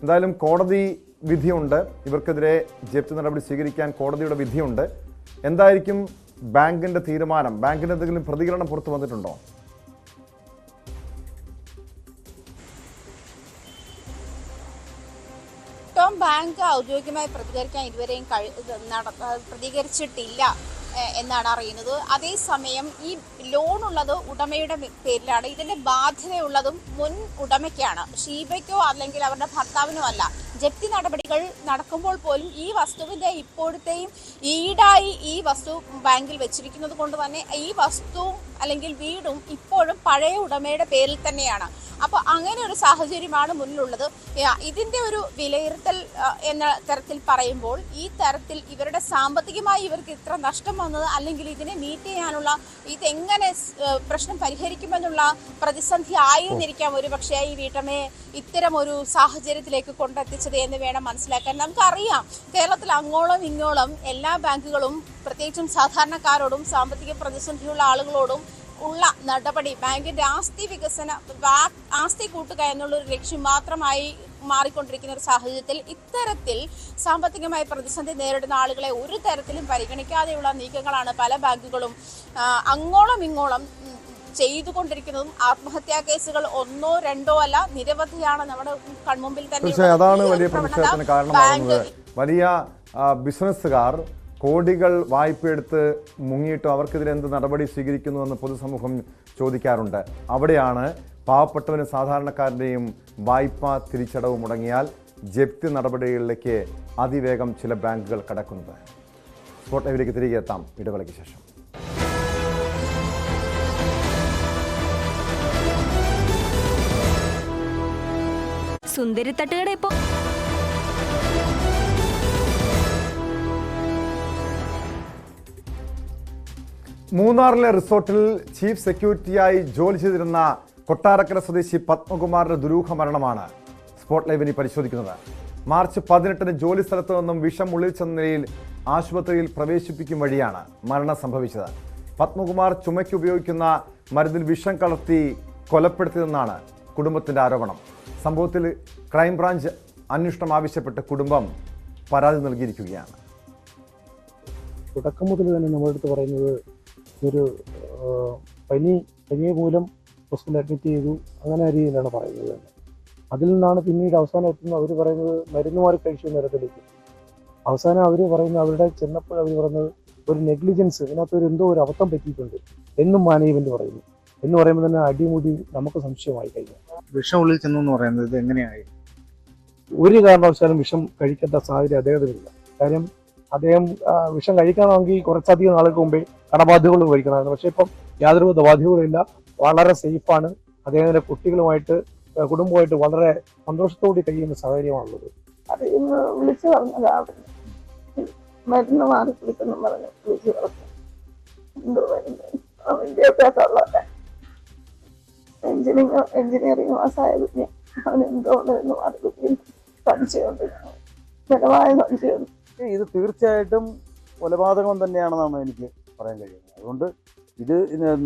എന്തായാലും കോടതി വിധിയുണ്ട്, ഇവർക്കെതിരെ ജപ്തി നടപടി സ്വീകരിക്കാൻ കോടതിയുടെ വിധിയുണ്ട്. എന്തായിരിക്കും ബാങ്കിൻ്റെ തീരുമാനം? ബാങ്കിന് എന്തെങ്കിലും പ്രതികരണം പുറത്തു വന്നിട്ടുണ്ടോ? ബാങ്ക് ഔദ്യോഗികമായി പ്രതികരിക്കാൻ ഇതുവരെയും പ്രതികരിച്ചിട്ടില്ല എന്നാണ് അറിയുന്നത്. അതേസമയം ഈ ലോൺ ഉള്ളത് ഉടമയുടെ പേരിലാണ്. ഇതിന്റെ ബാധ്യതയുള്ളതും മുൻ ഉടമയ്ക്കാണ്, ഷീബയ്ക്കോ അല്ലെങ്കിൽ അവരുടെ ഭർത്താവിനോ അല്ല. ജപ്തി നടപടികൾ നടക്കുമ്പോൾ പോലും ഈ വസ്തുവിന്റെ ഇപ്പോഴത്തെയും ഈടായി ഈ വസ്തു ബാങ്കിൽ വെച്ചിരിക്കുന്നത് കൊണ്ട് തന്നെ ഈ വസ്തുവും അല്ലെങ്കിൽ വീടും ഇപ്പോഴും പഴയ ഉടമയുടെ പേരിൽ തന്നെയാണ്. അപ്പോൾ അങ്ങനെ ഒരു സാഹചര്യമാണ് മുന്നിലുള്ളത്. ഇതിന്റെ ഒരു വിലയിരുത്തൽ എന്ന തരത്തിൽ പറയുമ്പോൾ ഈ തരത്തിൽ ഇവരുടെ സാമ്പത്തികമായി ഇവർക്ക് ഇത്ര നഷ്ടം വന്നത്, അല്ലെങ്കിൽ ഇതിനെ മീറ്റ് ചെയ്യാനുള്ള ഇതെങ്ങനെ പ്രശ്നം പരിഹരിക്കുമെന്നുള്ള പ്രതിസന്ധി ആയിരുന്നിരിക്കാം ഒരു പക്ഷേ ഈ വീട്ടമ്മയെ ഇത്തരം ഒരു സാഹചര്യത്തിലേക്ക് കൊണ്ടെത്തിച്ചത് എന്ന് വേണം മനസ്സിലാക്കാൻ. നമുക്കറിയാം, കേരളത്തിൽ അങ്ങോളം ഇങ്ങോളം എല്ലാ ബാങ്കുകളും പ്രത്യേകിച്ചും സാധാരണക്കാരോടും സാമ്പത്തിക പ്രതിസന്ധിയുള്ള ആളുകളോടും ഉള്ള നടപടി ബാങ്കിന്റെ ആസ്തി കൂട്ടുക എന്നുള്ളൊരു ലക്ഷ്യം മാത്രമായി മാറിക്കൊണ്ടിരിക്കുന്ന ഒരു സാഹചര്യത്തിൽ ഇത്തരത്തിൽ സാമ്പത്തികമായി പ്രതിസന്ധി നേരിടുന്ന ആളുകളെ ഒരു തരത്തിലും പരിഗണിക്കാതെയുള്ള നീക്കങ്ങളാണ് പല ബാങ്കുകളും അങ്ങോളം ഇങ്ങോളം ചെയ്തുകൊണ്ടിരിക്കുന്നതും. ആത്മഹത്യാ കേസുകൾ ഒന്നോ രണ്ടോ അല്ല, നിരവധിയാണ് നമ്മുടെ കൺമുമ്പിൽ തന്നെ. അതാണ് വലിയ പ്രതിഷേധത്തിന് കാരണമാകുന്നത്. വലിയ ബിസിനസ്സുകാർ കോടികൾ വായ്പയെടുത്ത് മുങ്ങിയിട്ടും അവർക്കെതിരെ എന്ത് നടപടി സ്വീകരിക്കുന്നുവെന്ന് പൊതുസമൂഹം ചോദിക്കാറുണ്ട്. അവിടെയാണ് പാവപ്പെട്ടവനും സാധാരണക്കാരൻ്റെയും വായ്പ തിരിച്ചടവ് മുടങ്ങിയാൽ ജപ്തി നടപടികളിലേക്ക് അതിവേഗം ചില ബാങ്കുകൾ കടക്കുന്നത്. സ്പോട്ട് ലൈവിലേക്ക് തിരികെ എത്താം ഇടവേളയ്ക്ക് ശേഷം. സുന്ദരി തട്ടുകട ഇപ്പോ മൂന്നാറിലെ റിസോർട്ടിൽ ചീഫ് സെക്യൂരിറ്റിയായി ജോലി ചെയ്തിരുന്ന കൊട്ടാരക്കര സ്വദേശി പത്മകുമാറിന്റെ ദുരൂഹ മരണമാണ് സ്പോട്ട് ലൈവിനി പരിശോധിക്കുന്നത്. മാർച്ച് 18 ജോലി സ്ഥലത്ത് നിന്നും വിഷം ഉള്ളിൽ ചെന്ന നിലയിൽ ആശുപത്രിയിൽ പ്രവേശിപ്പിക്കും വഴിയാണ് മരണം സംഭവിച്ചത്. പത്മകുമാർ ചുമയ്ക്ക് ഉപയോഗിക്കുന്ന മരുന്നിൽ വിഷം കലർത്തി കൊലപ്പെടുത്തിയതെന്നാണ് കുടുംബത്തിന്റെ ആരോപണം. സംഭവത്തിൽ ക്രൈംബ്രാഞ്ച് അന്വേഷണം ആവശ്യപ്പെട്ട് കുടുംബം പരാതി നൽകിയിരിക്കുകയാണ്. തുടക്കം മുതൽ തന്നെ നമ്മുടെ അടുത്ത് പറയുന്നത് ഒരു പനി മൂലം ഹോസ്പിറ്റലിൽ അഡ്മിറ്റ് ചെയ്തു, അങ്ങനെ ആ രീതിയിലാണ് പറയുന്നത്. അതിൽ നിന്നാണ് പിന്നീട് അവസാനം എത്തുന്നത് അവർ പറയുന്നത് മരുന്ന് മാറി കഴിച്ചു നിരത്തിലേക്ക്. അവസാനം അവർ പറയുന്നത് അവരുടെ ചെന്നപ്പോൾ അവർ പറയുന്നത് ഒരു നെഗ്ലിജൻസ്, ഇതിനകത്ത് എന്തോ ഒരു അബദ്ധം പറ്റിയിട്ടുണ്ട് എന്നും മാനേജ്മെന്റ് പറയുന്നു. എന്ന് പറയുമ്പോൾ തന്നെ അടിമുടി നമുക്ക് സംശയമായി കഴിഞ്ഞു. വിഷം ഉള്ളിൽ ചെന്നു എന്ന് പറയുന്നത് ഇത് എങ്ങനെയായി? ഒരു കാരണവശാലും വിഷം കഴിക്കേണ്ട സാഹചര്യം അദ്ദേഹത്തിനില്ല. കാര്യം അദ്ദേഹം വിഷം കഴിക്കണമെങ്കിൽ കുറച്ചധികം നാൾക്ക് മുമ്പേ കടബാധ്യതകളും കഴിക്കണമായിരുന്നു. പക്ഷെ ഇപ്പം യാതൊരു ബാധ്യതകളും ഇല്ല, വളരെ സേഫാണ്. അദ്ദേഹത്തിന്റെ കുട്ടികളുമായിട്ട് കുടുംബമായിട്ട് വളരെ സന്തോഷത്തോടെ കഴിയുന്ന സാഹചര്യമാണുള്ളത്. അത് ഇന്ന് വിളിച്ചു പറഞ്ഞതാ, മരുന്ന് മാറി കുടിക്കുന്നു പറഞ്ഞു വിളിച്ചു പറഞ്ഞു. എന്തോ വിദ്യാഭ്യാസമുള്ളവരെ എഞ്ചിനീയറിംഗ് പാസ്സായ കുഞ്ഞ് അവൻ എന്തോ മരുന്ന് മാറി കുടിക്കും സംശയമുണ്ട്, ബലമായ സംശയമുണ്ട്. ഇത് തീർച്ചയായിട്ടും കൊലപാതകം തന്നെയാണെന്നാണ് എനിക്ക് പറയാൻ കഴിയുന്നത്. അതുകൊണ്ട് ഇത്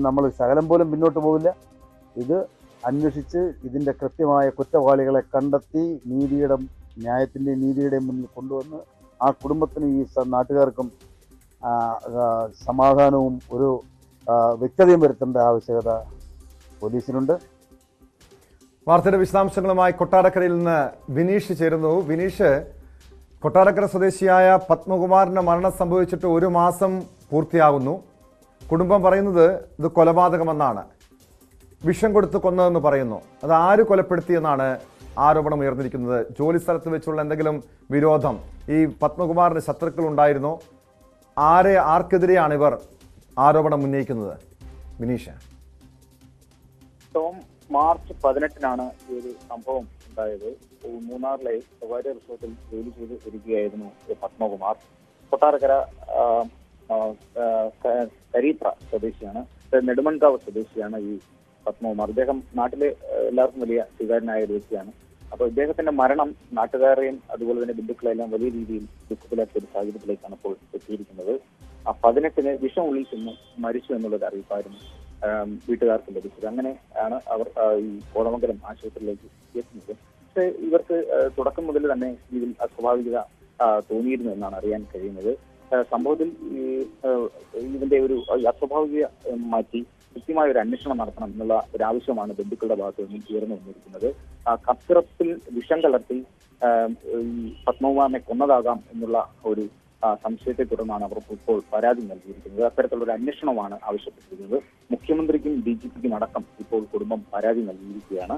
നമ്മൾ ശകലം പോലും പിന്നോട്ട് പോകില്ല. ഇത് അന്വേഷിച്ച് ഇതിൻ്റെ കൃത്യമായ കുറ്റവാളികളെ കണ്ടെത്തി നീതിയുടെയും മുന്നിൽ കൊണ്ടുവന്ന് ആ കുടുംബത്തിനും ഈ നാട്ടുകാർക്കും സമാധാനവും ഒരു വ്യക്തതയും വരുത്തേണ്ട ആവശ്യകത പോലീസിനുണ്ട്. വാർത്തയുടെ വിശദാംശങ്ങളുമായി കൊട്ടാരക്കരയിൽ നിന്ന് വിനീഷ് ചേരുന്നു. വിനീഷ്, കൊട്ടാരക്കര സ്വദേശിയായ പത്മകുമാറിന്റെ മരണം സംഭവിച്ചിട്ട് 1 മാസം പൂർത്തിയാകുന്നു. കുടുംബം പറയുന്നത് ഇത് കൊലപാതകമെന്നാണ്, വിഷം കൊടുത്ത് കൊന്നതെന്ന് പറയുന്നു. അത് ആര് കൊലപ്പെടുത്തിയെന്നാണ് ആരോപണം ഉയർന്നിരിക്കുന്നത്? ജോലി സ്ഥലത്ത് വെച്ചുള്ള എന്തെങ്കിലും വിരോധം, ഈ പത്മകുമാറിന് ശത്രുക്കൾ ഉണ്ടായിരുന്നോ? ആർക്കെതിരെയാണ് ഇവർ ആരോപണം ഉന്നയിക്കുന്നത്? വിനീഷ്, മാർച്ച് 18 ഈ ഒരു സംഭവം ഉണ്ടായത്. മൂന്നാറിലെ സ്വകാര്യ റിസോർട്ടിൽ ജോലി ചെയ്ത് ഇരിക്കുകയായിരുന്നു പത്മകുമാർ. കൊട്ടാരക്കര കരീപ്ര സ്വദേശിയാണ്, നെടുമൺകാവ് സ്വദേശിയാണ് ഈ പത്മകുമാർ. ഇദ്ദേഹം നാട്ടിലെ എല്ലാവർക്കും വലിയ സ്വീകാര്യനായ ഒരു വ്യക്തിയാണ്. അപ്പോൾ ഇദ്ദേഹത്തിന്റെ മരണം നാട്ടുകാരെയും അതുപോലെ തന്നെ ബന്ധുക്കളെല്ലാം വലിയ രീതിയിൽ ദുഃഖത്തിലാക്കിയ ഒരു സാഹചര്യത്തിലേക്കാണ് ഇപ്പോൾ എത്തിയിരിക്കുന്നത്. 18 വിഷം ഉള്ളിൽ ചെന്ന് മരിച്ചു എന്നുള്ളൊരു അറിയിപ്പായിരുന്നു വീട്ടുകാർക്ക് ലഭിച്ചത്. അങ്ങനെ ആണ് അവർ ഈ കോതമംഗലം ആശുപത്രിയിലേക്ക് എത്തുന്നത്. പക്ഷേ ഇവർക്ക് തുടക്കം മുതൽ തന്നെ ഇതിൽ അസ്വാഭാവികത തോന്നിയിരുന്നു എന്നാണ് അറിയാൻ കഴിയുന്നത്. സംഭവത്തിൽ ഇതിന്റെ ഒരു അസ്വാഭാവിക മാറ്റി കൃത്യമായ ഒരു അന്വേഷണം നടത്തണം എന്നുള്ള ഒരു ആവശ്യമാണ് ബന്ധുക്കളുടെ ഭാഗത്ത് നിന്നും ഉയർന്നു വന്നിരിക്കുന്നത്. കത്തിറപ്പിൽ വിഷം കലർത്തി ഈ പത്മകുമാറിനെ കൊന്നതാകാം എന്നുള്ള ഒരു സംശയത്തെ തുടർന്നാണ് അവർ ഇപ്പോൾ പരാതി നൽകിയിരിക്കുന്നത്. അത്തരത്തിലുള്ള ഒരു അന്വേഷണമാണ് ആവശ്യപ്പെട്ടിരിക്കുന്നത്. മുഖ്യമന്ത്രിക്കും DGPക്കും അടക്കം ഇപ്പോൾ കുടുംബം പരാതി നൽകിയിരിക്കുകയാണ്.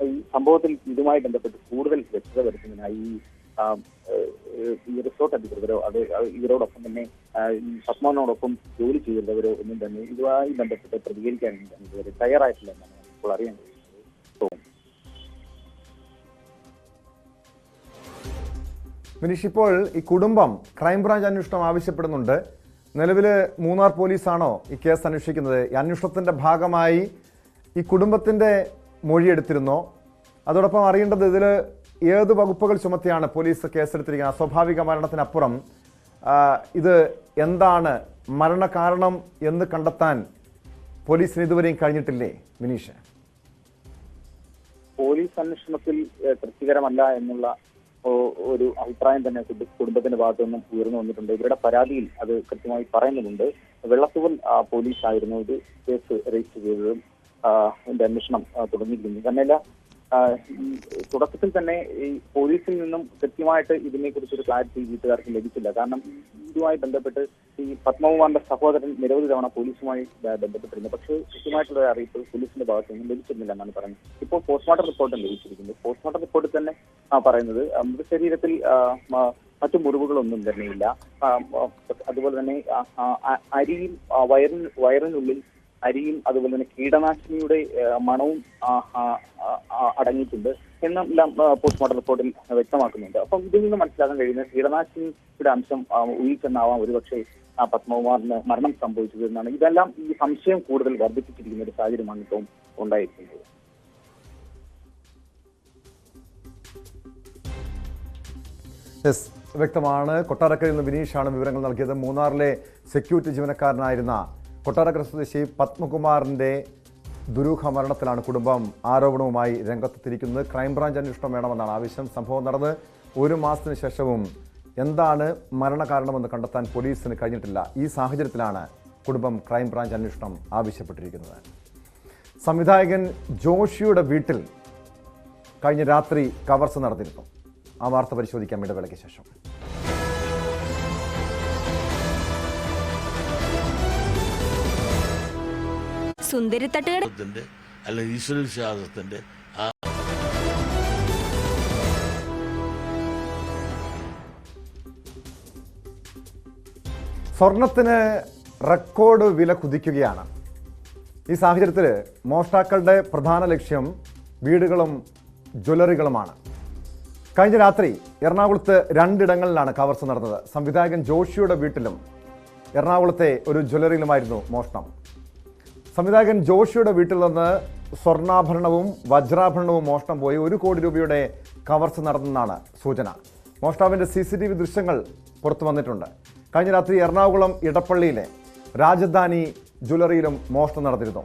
ഈ സംഭവത്തിൽ ഇതുമായി ബന്ധപ്പെട്ട് കൂടുതൽ വ്യക്തത വരുത്തുന്നതിനായി ഈ റിസോർട്ട് അധികൃതരോ ഇവരോടൊപ്പം തന്നെ പത്മനോടൊപ്പം ജോലി ചെയ്തവരോ ഒന്നും തന്നെ ഇതുമായി ബന്ധപ്പെട്ട് പ്രതികരിക്കാൻ ഇതുവരെ തയ്യാറായിട്ടില്ല എന്നാണ് ഇപ്പോൾ അറിയാൻ കഴിയുന്നത്. വിനീഷ്, ഇപ്പോൾ ഈ കുടുംബം ക്രൈംബ്രാഞ്ച് അന്വേഷണം ആവശ്യപ്പെടുന്നുണ്ട്. നിലവിൽ മൂന്നാർ പോലീസാണോ ഈ കേസ് അന്വേഷിക്കുന്നത്? ഈ അന്വേഷണത്തിൻ്റെ ഭാഗമായി ഈ കുടുംബത്തിൻ്റെ മൊഴിയെടുത്തിരുന്നോ? അതോടൊപ്പം അറിയേണ്ടത് ഇതിൽ ഏത് വകുപ്പുകൾ ചുമത്തിയാണ് പോലീസ് കേസെടുത്തിരിക്കുന്നത്? അസ്വാഭാവിക മരണത്തിനപ്പുറം ഇത് എന്താണ് മരണകാരണം എന്ന് കണ്ടെത്താൻ പോലീസിന് ഇതുവരെയും കഴിഞ്ഞിട്ടില്ലേ വിനീഷ്? പോലീസ് അന്വേഷണത്തിൽ തൃപ്തികരമല്ല എന്നുള്ള ഒരു അഭിപ്രായം തന്നെ കുടുംബത്തിന്റെ ഭാഗത്തു നിന്നും ഉയർന്നു വന്നിട്ടുണ്ട്. ഇവരുടെ പരാതിയിൽ അത് കൃത്യമായി പറയുന്നുണ്ട്. വെള്ളത്തൂവൽ പോലീസ് ആയിരുന്നു ഇത് കേസ് രജിസ്റ്റർ ചെയ്തതും ഇതിന്റെ അന്വേഷണം തുടങ്ങിയിരുന്നു. തന്നെയല്ല, തുടക്കത്തിൽ തന്നെ ഈ പോലീസിൽ നിന്നും കൃത്യമായിട്ട് ഇതിനെക്കുറിച്ചൊരു ക്ലാരിറ്റി വീട്ടുകാർക്ക് ലഭിച്ചില്ല. കാരണം ഇതുമായി ബന്ധപ്പെട്ട് ഈ പത്മകുമാറിന്റെ സഹോദരൻ നിരവധി തവണ പോലീസുമായി ബന്ധപ്പെട്ടിരുന്നു. പക്ഷേ കൃത്യമായിട്ടുള്ള അറിയിപ്പ് പോലീസിന്റെ ഭാഗത്തു നിന്നും ലഭിച്ചിരുന്നില്ല എന്നാണ് പറയുന്നത്. ഇപ്പോൾ പോസ്റ്റ്മോർട്ടം റിപ്പോർട്ടും ലഭിച്ചിരിക്കുന്നു. പോസ്റ്റ്മോർട്ടം റിപ്പോർട്ടിൽ തന്നെ പറയുന്നത് മൃതശരീരത്തിൽ മറ്റു മുറിവുകളൊന്നും തന്നെയില്ല. അതുപോലെ തന്നെ അരിയും വയറിനുള്ളിൽ അരിയും അതുപോലെ തന്നെ കീടനാശിനിയുടെ മണവും അടങ്ങിയിട്ടുണ്ട് എന്നെല്ലാം പോസ്റ്റ്മോർട്ടം റിപ്പോർട്ടിൽ വ്യക്തമാക്കുന്നുണ്ട്. അപ്പം ഇതിൽ നിന്ന് മനസ്സിലാക്കാൻ കഴിയുന്നത് കീടനാശിനിയുടെ അംശം ഉയർച്ചെന്നാവാം ഒരുപക്ഷെ പത്മകുമാറിന് മരണം സംഭവിച്ചത് എന്നാണ്. ഇതെല്ലാം ഈ സംശയം കൂടുതൽ വർദ്ധിപ്പിച്ചിരിക്കുന്ന ഒരു സാഹചര്യമാണ് ഇപ്പോൾ ഉണ്ടായിരിക്കുന്നത്. വ്യക്തമാണ്. കൊട്ടാരക്കരയിൽ നിന്ന് വിനീഷാണ് വിവരങ്ങൾ നൽകിയത്. മൂന്നാറിലെ സെക്യൂരിറ്റി ജീവനക്കാരനായിരുന്ന കൊട്ടാരക്കര സ്വദേശി പത്മകുമാറിന്റെ ദുരൂഹ മരണത്തിലാണ് കുടുംബം ആരോപണവുമായി രംഗത്തെത്തിയിരിക്കുന്നത്. ക്രൈംബ്രാഞ്ച് അന്വേഷണം വേണമെന്നാണ് ആവശ്യം. സംഭവം നടന്ന് 1 മാസത്തിന് ശേഷവും എന്താണ് മരണകാരണമെന്ന് കണ്ടെത്താൻ പോലീസിന് കഴിഞ്ഞിട്ടില്ല. ഈ സാഹചര്യത്തിലാണ് കുടുംബം ക്രൈംബ്രാഞ്ച് അന്വേഷണം ആവശ്യപ്പെട്ടിരിക്കുന്നത്. സംവിധായകൻ ജോഷിയുടെ വീട്ടിൽ കഴിഞ്ഞ രാത്രി കവർച്ച നടന്നിരുന്നു. ആ വാർത്ത പരിശോധിക്കാം ഇടവേളയ്ക്ക് ശേഷം. സുന്ദരിത്തട്ടുകട അല്ല ഈശ്വര വിശ്വാസത്തിന്റെ സ്വർണത്തിന് റെക്കോർഡ് വില കുതിക്കുകയാണ്. ഈ സാഹചര്യത്തിൽ മോഷ്ടാക്കളുടെ പ്രധാന ലക്ഷ്യം വീടുകളും ജ്വല്ലറികളുമാണ്. കഴിഞ്ഞ രാത്രി എറണാകുളത്ത് 2 ഇടങ്ങളിലാണ് കവർച്ച നടന്നത്. സംവിധായകൻ ജോഷിയുടെ വീട്ടിലും എറണാകുളത്തെ ഒരു ജ്വല്ലറിയിലുമായിരുന്നു മോഷണം. സംവിധായകൻ ജോഷിയുടെ വീട്ടിൽ നിന്ന് സ്വർണ്ണാഭരണവും വജ്രാഭരണവും മോഷണം പോയി 1 കോടി രൂപയുടെ കവർച്ച നടന്നെന്നാണ് സൂചന. മോഷ്ടാവിൻ്റെ CCTV ദൃശ്യങ്ങൾ പുറത്തു വന്നിട്ടുണ്ട്. കഴിഞ്ഞ രാത്രി എറണാകുളം ഇടപ്പള്ളിയിലെ രാജധാനി ജ്വല്ലറിയിലും മോഷണം നടന്നിരുന്നു.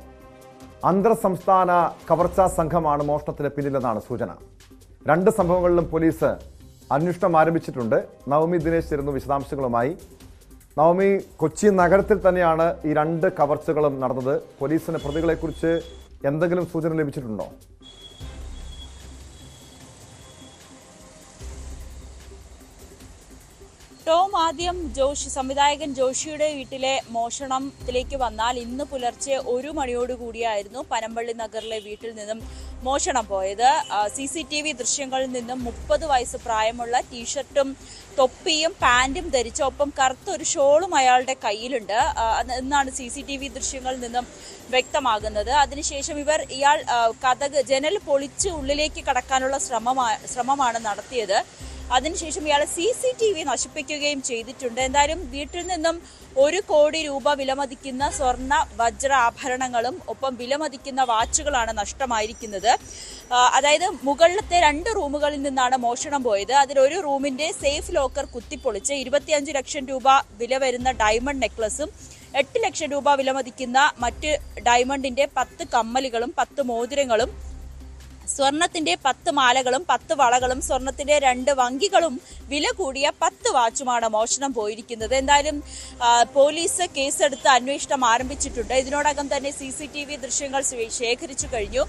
അന്തർ സംസ്ഥാന കവർച്ചാ സംഘമാണ് മോഷണത്തിന് പിന്നിലെന്നാണ് സൂചന. 2 സംഭവങ്ങളിലും പോലീസ് അന്വേഷണം ആരംഭിച്ചിട്ടുണ്ട്. നവമി ദിനേശ് ചേരുന്നു വിശദാംശങ്ങളുമായി. നവമി, കൊച്ചി നഗരത്തിൽ തന്നെയാണ് ഈ 2 കവർച്ചകളും നടന്നത്. പോലീസിന് പ്രതികളെക്കുറിച്ച് എന്തെങ്കിലും സൂചന ലഭിച്ചിട്ടുണ്ടോ? ടോം, ആദ്യം സംവിധായകൻ ജോഷിയുടെ വീട്ടിലെ മോഷണത്തിലേക്ക് വന്നാൽ ഇന്ന് പുലർച്ചെ 1 മണിയോടുകൂടിയായിരുന്നു പനമ്പള്ളി നഗറിലെ വീട്ടിൽ നിന്നും മോഷണം പോയത്. CCTV ദൃശ്യങ്ങളിൽ നിന്നും 30 വയസ്സ് പ്രായമുള്ള ടീഷർട്ടും തൊപ്പിയും പാൻറ്റും ധരിച്ച ഒപ്പം കറുത്തൊരു ഷോളും അയാളുടെ കയ്യിലുണ്ട് എന്നാണ് CCTV ദൃശ്യങ്ങളിൽ നിന്നും വ്യക്തമാകുന്നത്. അതിനുശേഷം ഇയാൾ ജനൽ പൊളിച്ച് ഉള്ളിലേക്ക് കടക്കാനുള്ള ശ്രമമാണ് നടത്തിയത്. അതിനുശേഷം ഇയാൾ CCTV നശിപ്പിക്കുകയും ചെയ്തിട്ടുണ്ട്. എന്തായാലും വീട്ടിൽ നിന്നും 1 കോടി രൂപ വിലമതിക്കുന്ന സ്വർണ്ണ വജ്ര ആഭരണങ്ങളും ഒപ്പം വിലമതിക്കുന്ന വാച്ചുകളാണ് നഷ്ടമായിരിക്കുന്നത്. അതായത് മുകളിലത്തെ 2 റൂമുകളിൽ നിന്നാണ് മോഷണം പോയത്. അതിലൊരു റൂമിന്റെ സേഫ് ലോക്കർ കുത്തിപ്പൊളിച്ച് 25 ലക്ഷം രൂപ വില വരുന്ന ഡയമണ്ട് നെക്ലസും 8 ലക്ഷം രൂപ വിലമതിക്കുന്ന മറ്റ് ഡയമണ്ടിന്റെ 10 കമ്മലുകളും 10 മോതിരങ്ങളും സ്വർണത്തിന്റെ 10 മാലകളും 10 വളകളും സ്വർണത്തിന്റെ 2 വങ്കികളും വില കൂടിയ 10 വാച്ചുമാണ് മോഷണം പോയിരിക്കുന്നത്. എന്തായാലും പോലീസ് കേസെടുത്ത് അന്വേഷണം ആരംഭിച്ചിട്ടുണ്ട്. ഇതിനോടകം തന്നെ CCTV ദൃശ്യങ്ങൾ ശേഖരിച്ചു കഴിഞ്ഞു.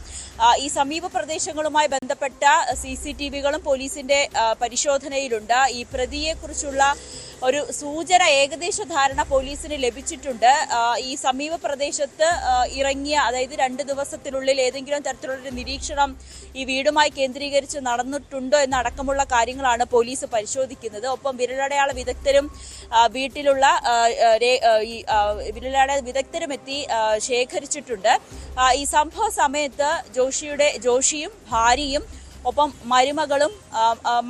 ഈ സമീപ പ്രദേശങ്ങളുമായി ബന്ധപ്പെട്ട CCTVകളും പോലീസിന്റെ പരിശോധനയിലുണ്ട്. ഈ പ്രതിയെക്കുറിച്ചുള്ള ഒരു സൂചന, ഏകദേശ ധാരണ പോലീസിന് ലഭിച്ചിട്ടുണ്ട്. ഈ സമീപ പ്രദേശത്ത് ഇറങ്ങിയ, അതായത് 2 ദിവസത്തിനുള്ളിൽ ഏതെങ്കിലും തരത്തിലുള്ളൊരു നിരീക്ഷണം ഈ വീടുമായി കേന്ദ്രീകരിച്ച് നടന്നിട്ടുണ്ടോ എന്നടക്കമുള്ള കാര്യങ്ങളാണ് പോലീസ് പരിശോധിക്കുന്നത്. ഒപ്പം വിരലടയാള വിദഗ്ധരും വീട്ടിലുള്ള വിരലടയാള വിദഗ്ധരും എത്തി ശേഖരിച്ചിട്ടുണ്ട്. ഈ സംഭവ സമയത്ത് ജോഷിയും ഭാര്യയും ഒപ്പം മരുമകളും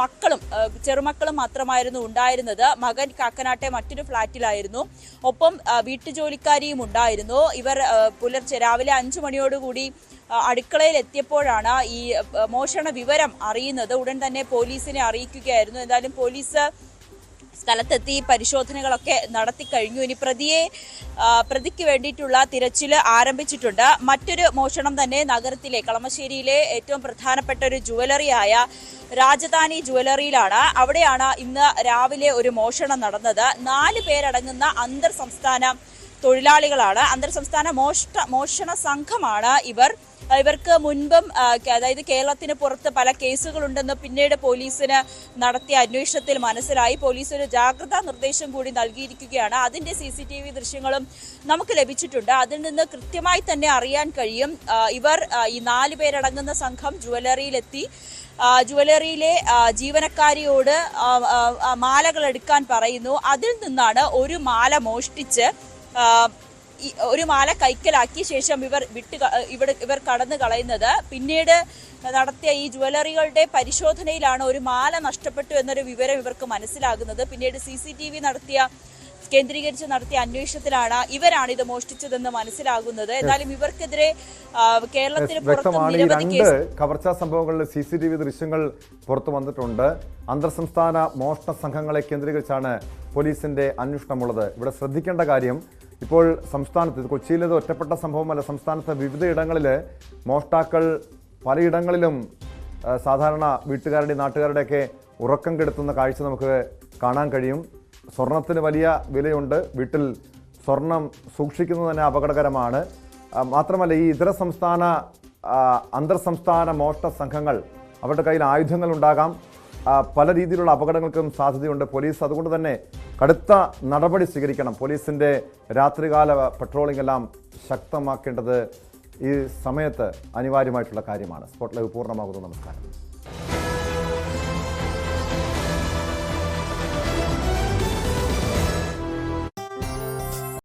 മക്കളും ചെറുമക്കളും മാത്രമായിരുന്നു ഉണ്ടായിരുന്നത്. മകൻ കാക്കനാട്ടെ മറ്റൊരു ഫ്ളാറ്റിലായിരുന്നു. ഒപ്പം വീട്ടുജോലിക്കാരിയും ഉണ്ടായിരുന്നു. ഇവർ പുലർച്ചെ രാവിലെ 5 മണിയോടുകൂടി അടുക്കളയിൽ എത്തിയപ്പോഴാണ് ഈ മോഷണ വിവരം അറിയുന്നത്. ഉടൻ തന്നെ പോലീസിനെ അറിയിക്കുകയായിരുന്നു. എന്തായാലും പോലീസ് സ്ഥലത്തെത്തി പരിശോധനകളൊക്കെ നടത്തിക്കഴിഞ്ഞു. ഇനി പ്രതിക്ക് വേണ്ടിയിട്ടുള്ള തിരച്ചിൽ ആരംഭിച്ചിട്ടുണ്ട്. മറ്റൊരു മോഷണം തന്നെ നഗരത്തിലെ കളമശ്ശേരിയിലെ ഏറ്റവും പ്രധാനപ്പെട്ട ഒരു ജുവലറിയായ രാജധാനി ജുവലറിയിലാണ്. അവിടെയാണ് ഇന്ന് രാവിലെ ഒരു മോഷണം നടന്നത്. 4 പേരടങ്ങുന്ന അന്തർ സംസ്ഥാന തൊഴിലാളികളാണ്. അന്തർ സംസ്ഥാന മോഷണ സംഘമാണ് ഇവർക്ക് മുൻപും, അതായത് കേരളത്തിന് പുറത്ത് പല കേസുകളുണ്ടെന്ന് പിന്നീട് പോലീസിന് നടത്തിയ അന്വേഷണത്തിൽ മനസ്സിലായി. പോലീസ് ഒരു ജാഗ്രതാ നിർദ്ദേശം കൂടി നൽകിയിരിക്കുകയാണ്. അതിന്റെ CCTV ദൃശ്യങ്ങളും നമുക്ക് ലഭിച്ചിട്ടുണ്ട്. അതിൽ നിന്ന് കൃത്യമായി തന്നെ അറിയാൻ കഴിയും. ഇവർ ഈ 4 പേരടങ്ങുന്ന സംഘം ജുവലറിയിലെത്തി. ജുവലറിയിലെ ജീവനക്കാരിയോട് മാലകൾ എടുക്കാൻ പറയുന്നു. അതിൽ നിന്നാണ് ഒരു മാല മോഷ്ടിച്ച് ഒരു മാല കൈക്കലാക്കിയ ശേഷം ഇവർ കടന്നു കളയുന്നത്. പിന്നീട് നടത്തിയ ഈ ജുവലറികളുടെ പരിശോധനയിലാണ് ഒരു മാല നഷ്ടപ്പെട്ടു എന്നൊരു വിവരം ഇവർക്ക് മനസ്സിലാകുന്നത്. പിന്നീട് CCTV കേന്ദ്രീകരിച്ച് നടത്തിയ അന്വേഷണത്തിലാണ് ഇവരാണ് ഇത് മോഷ്ടിച്ചതെന്ന് മനസ്സിലാകുന്നത്. എന്നാലും ഇവർക്കെതിരെ കേരളത്തിന് പുറത്ത് നിരവധി കവർച്ചാ സംഭവങ്ങളിലെ CCTV ദൃശ്യങ്ങൾ പുറത്തു വന്നിട്ടുണ്ട്. അന്തർ സംസ്ഥാന മോഷണ സംഘങ്ങളെ കേന്ദ്രീകരിച്ചാണ് പോലീസിന്റെ അന്വേഷണമുള്ളത്. ഇവിടെ ശ്രദ്ധിക്കേണ്ട കാര്യം, ഇപ്പോൾ സംസ്ഥാനത്ത്, ഇത് കൊച്ചിയിലേത് ഒറ്റപ്പെട്ട സംഭവമല്ല, സംസ്ഥാനത്തെ വിവിധയിടങ്ങളിൽ മോഷ്ടാക്കൾ പലയിടങ്ങളിലും സാധാരണ വീട്ടുകാരുടെ നാട്ടുകാരുടെയൊക്കെ ഉറക്കം കെടുത്തുന്ന കാഴ്ച നമുക്ക് കാണാൻ കഴിയും. സ്വർണത്തിന് വലിയ വിലയുണ്ട്. വീട്ടിൽ സ്വർണം സൂക്ഷിക്കുന്നത് തന്നെ അപകടകരമാണ്. മാത്രമല്ല, ഈ ഇതര സംസ്ഥാന അന്തർ സംസ്ഥാന മോഷണ സംഘങ്ങൾ, അവരുടെ കയ്യിൽ ആയുധങ്ങൾ ഉണ്ടാകാം. പല രീതിയിലുള്ള അപകടങ്ങൾക്കും സാധ്യതയുണ്ട്. പോലീസ് അതുകൊണ്ട് തന്നെ കടുത്ത നടപടി സ്വീകരിക്കണം. പോലീസിൻ്റെ രാത്രികാല പട്രോളിംഗ് എല്ലാം ശക്തമാക്കേണ്ടത് ഈ സമയത്ത് അനിവാര്യമായിട്ടുള്ള കാര്യമാണ്. സ്പോട്ട് ലൈവ് പൂർണ്ണമാകുന്നു. നമസ്കാരം.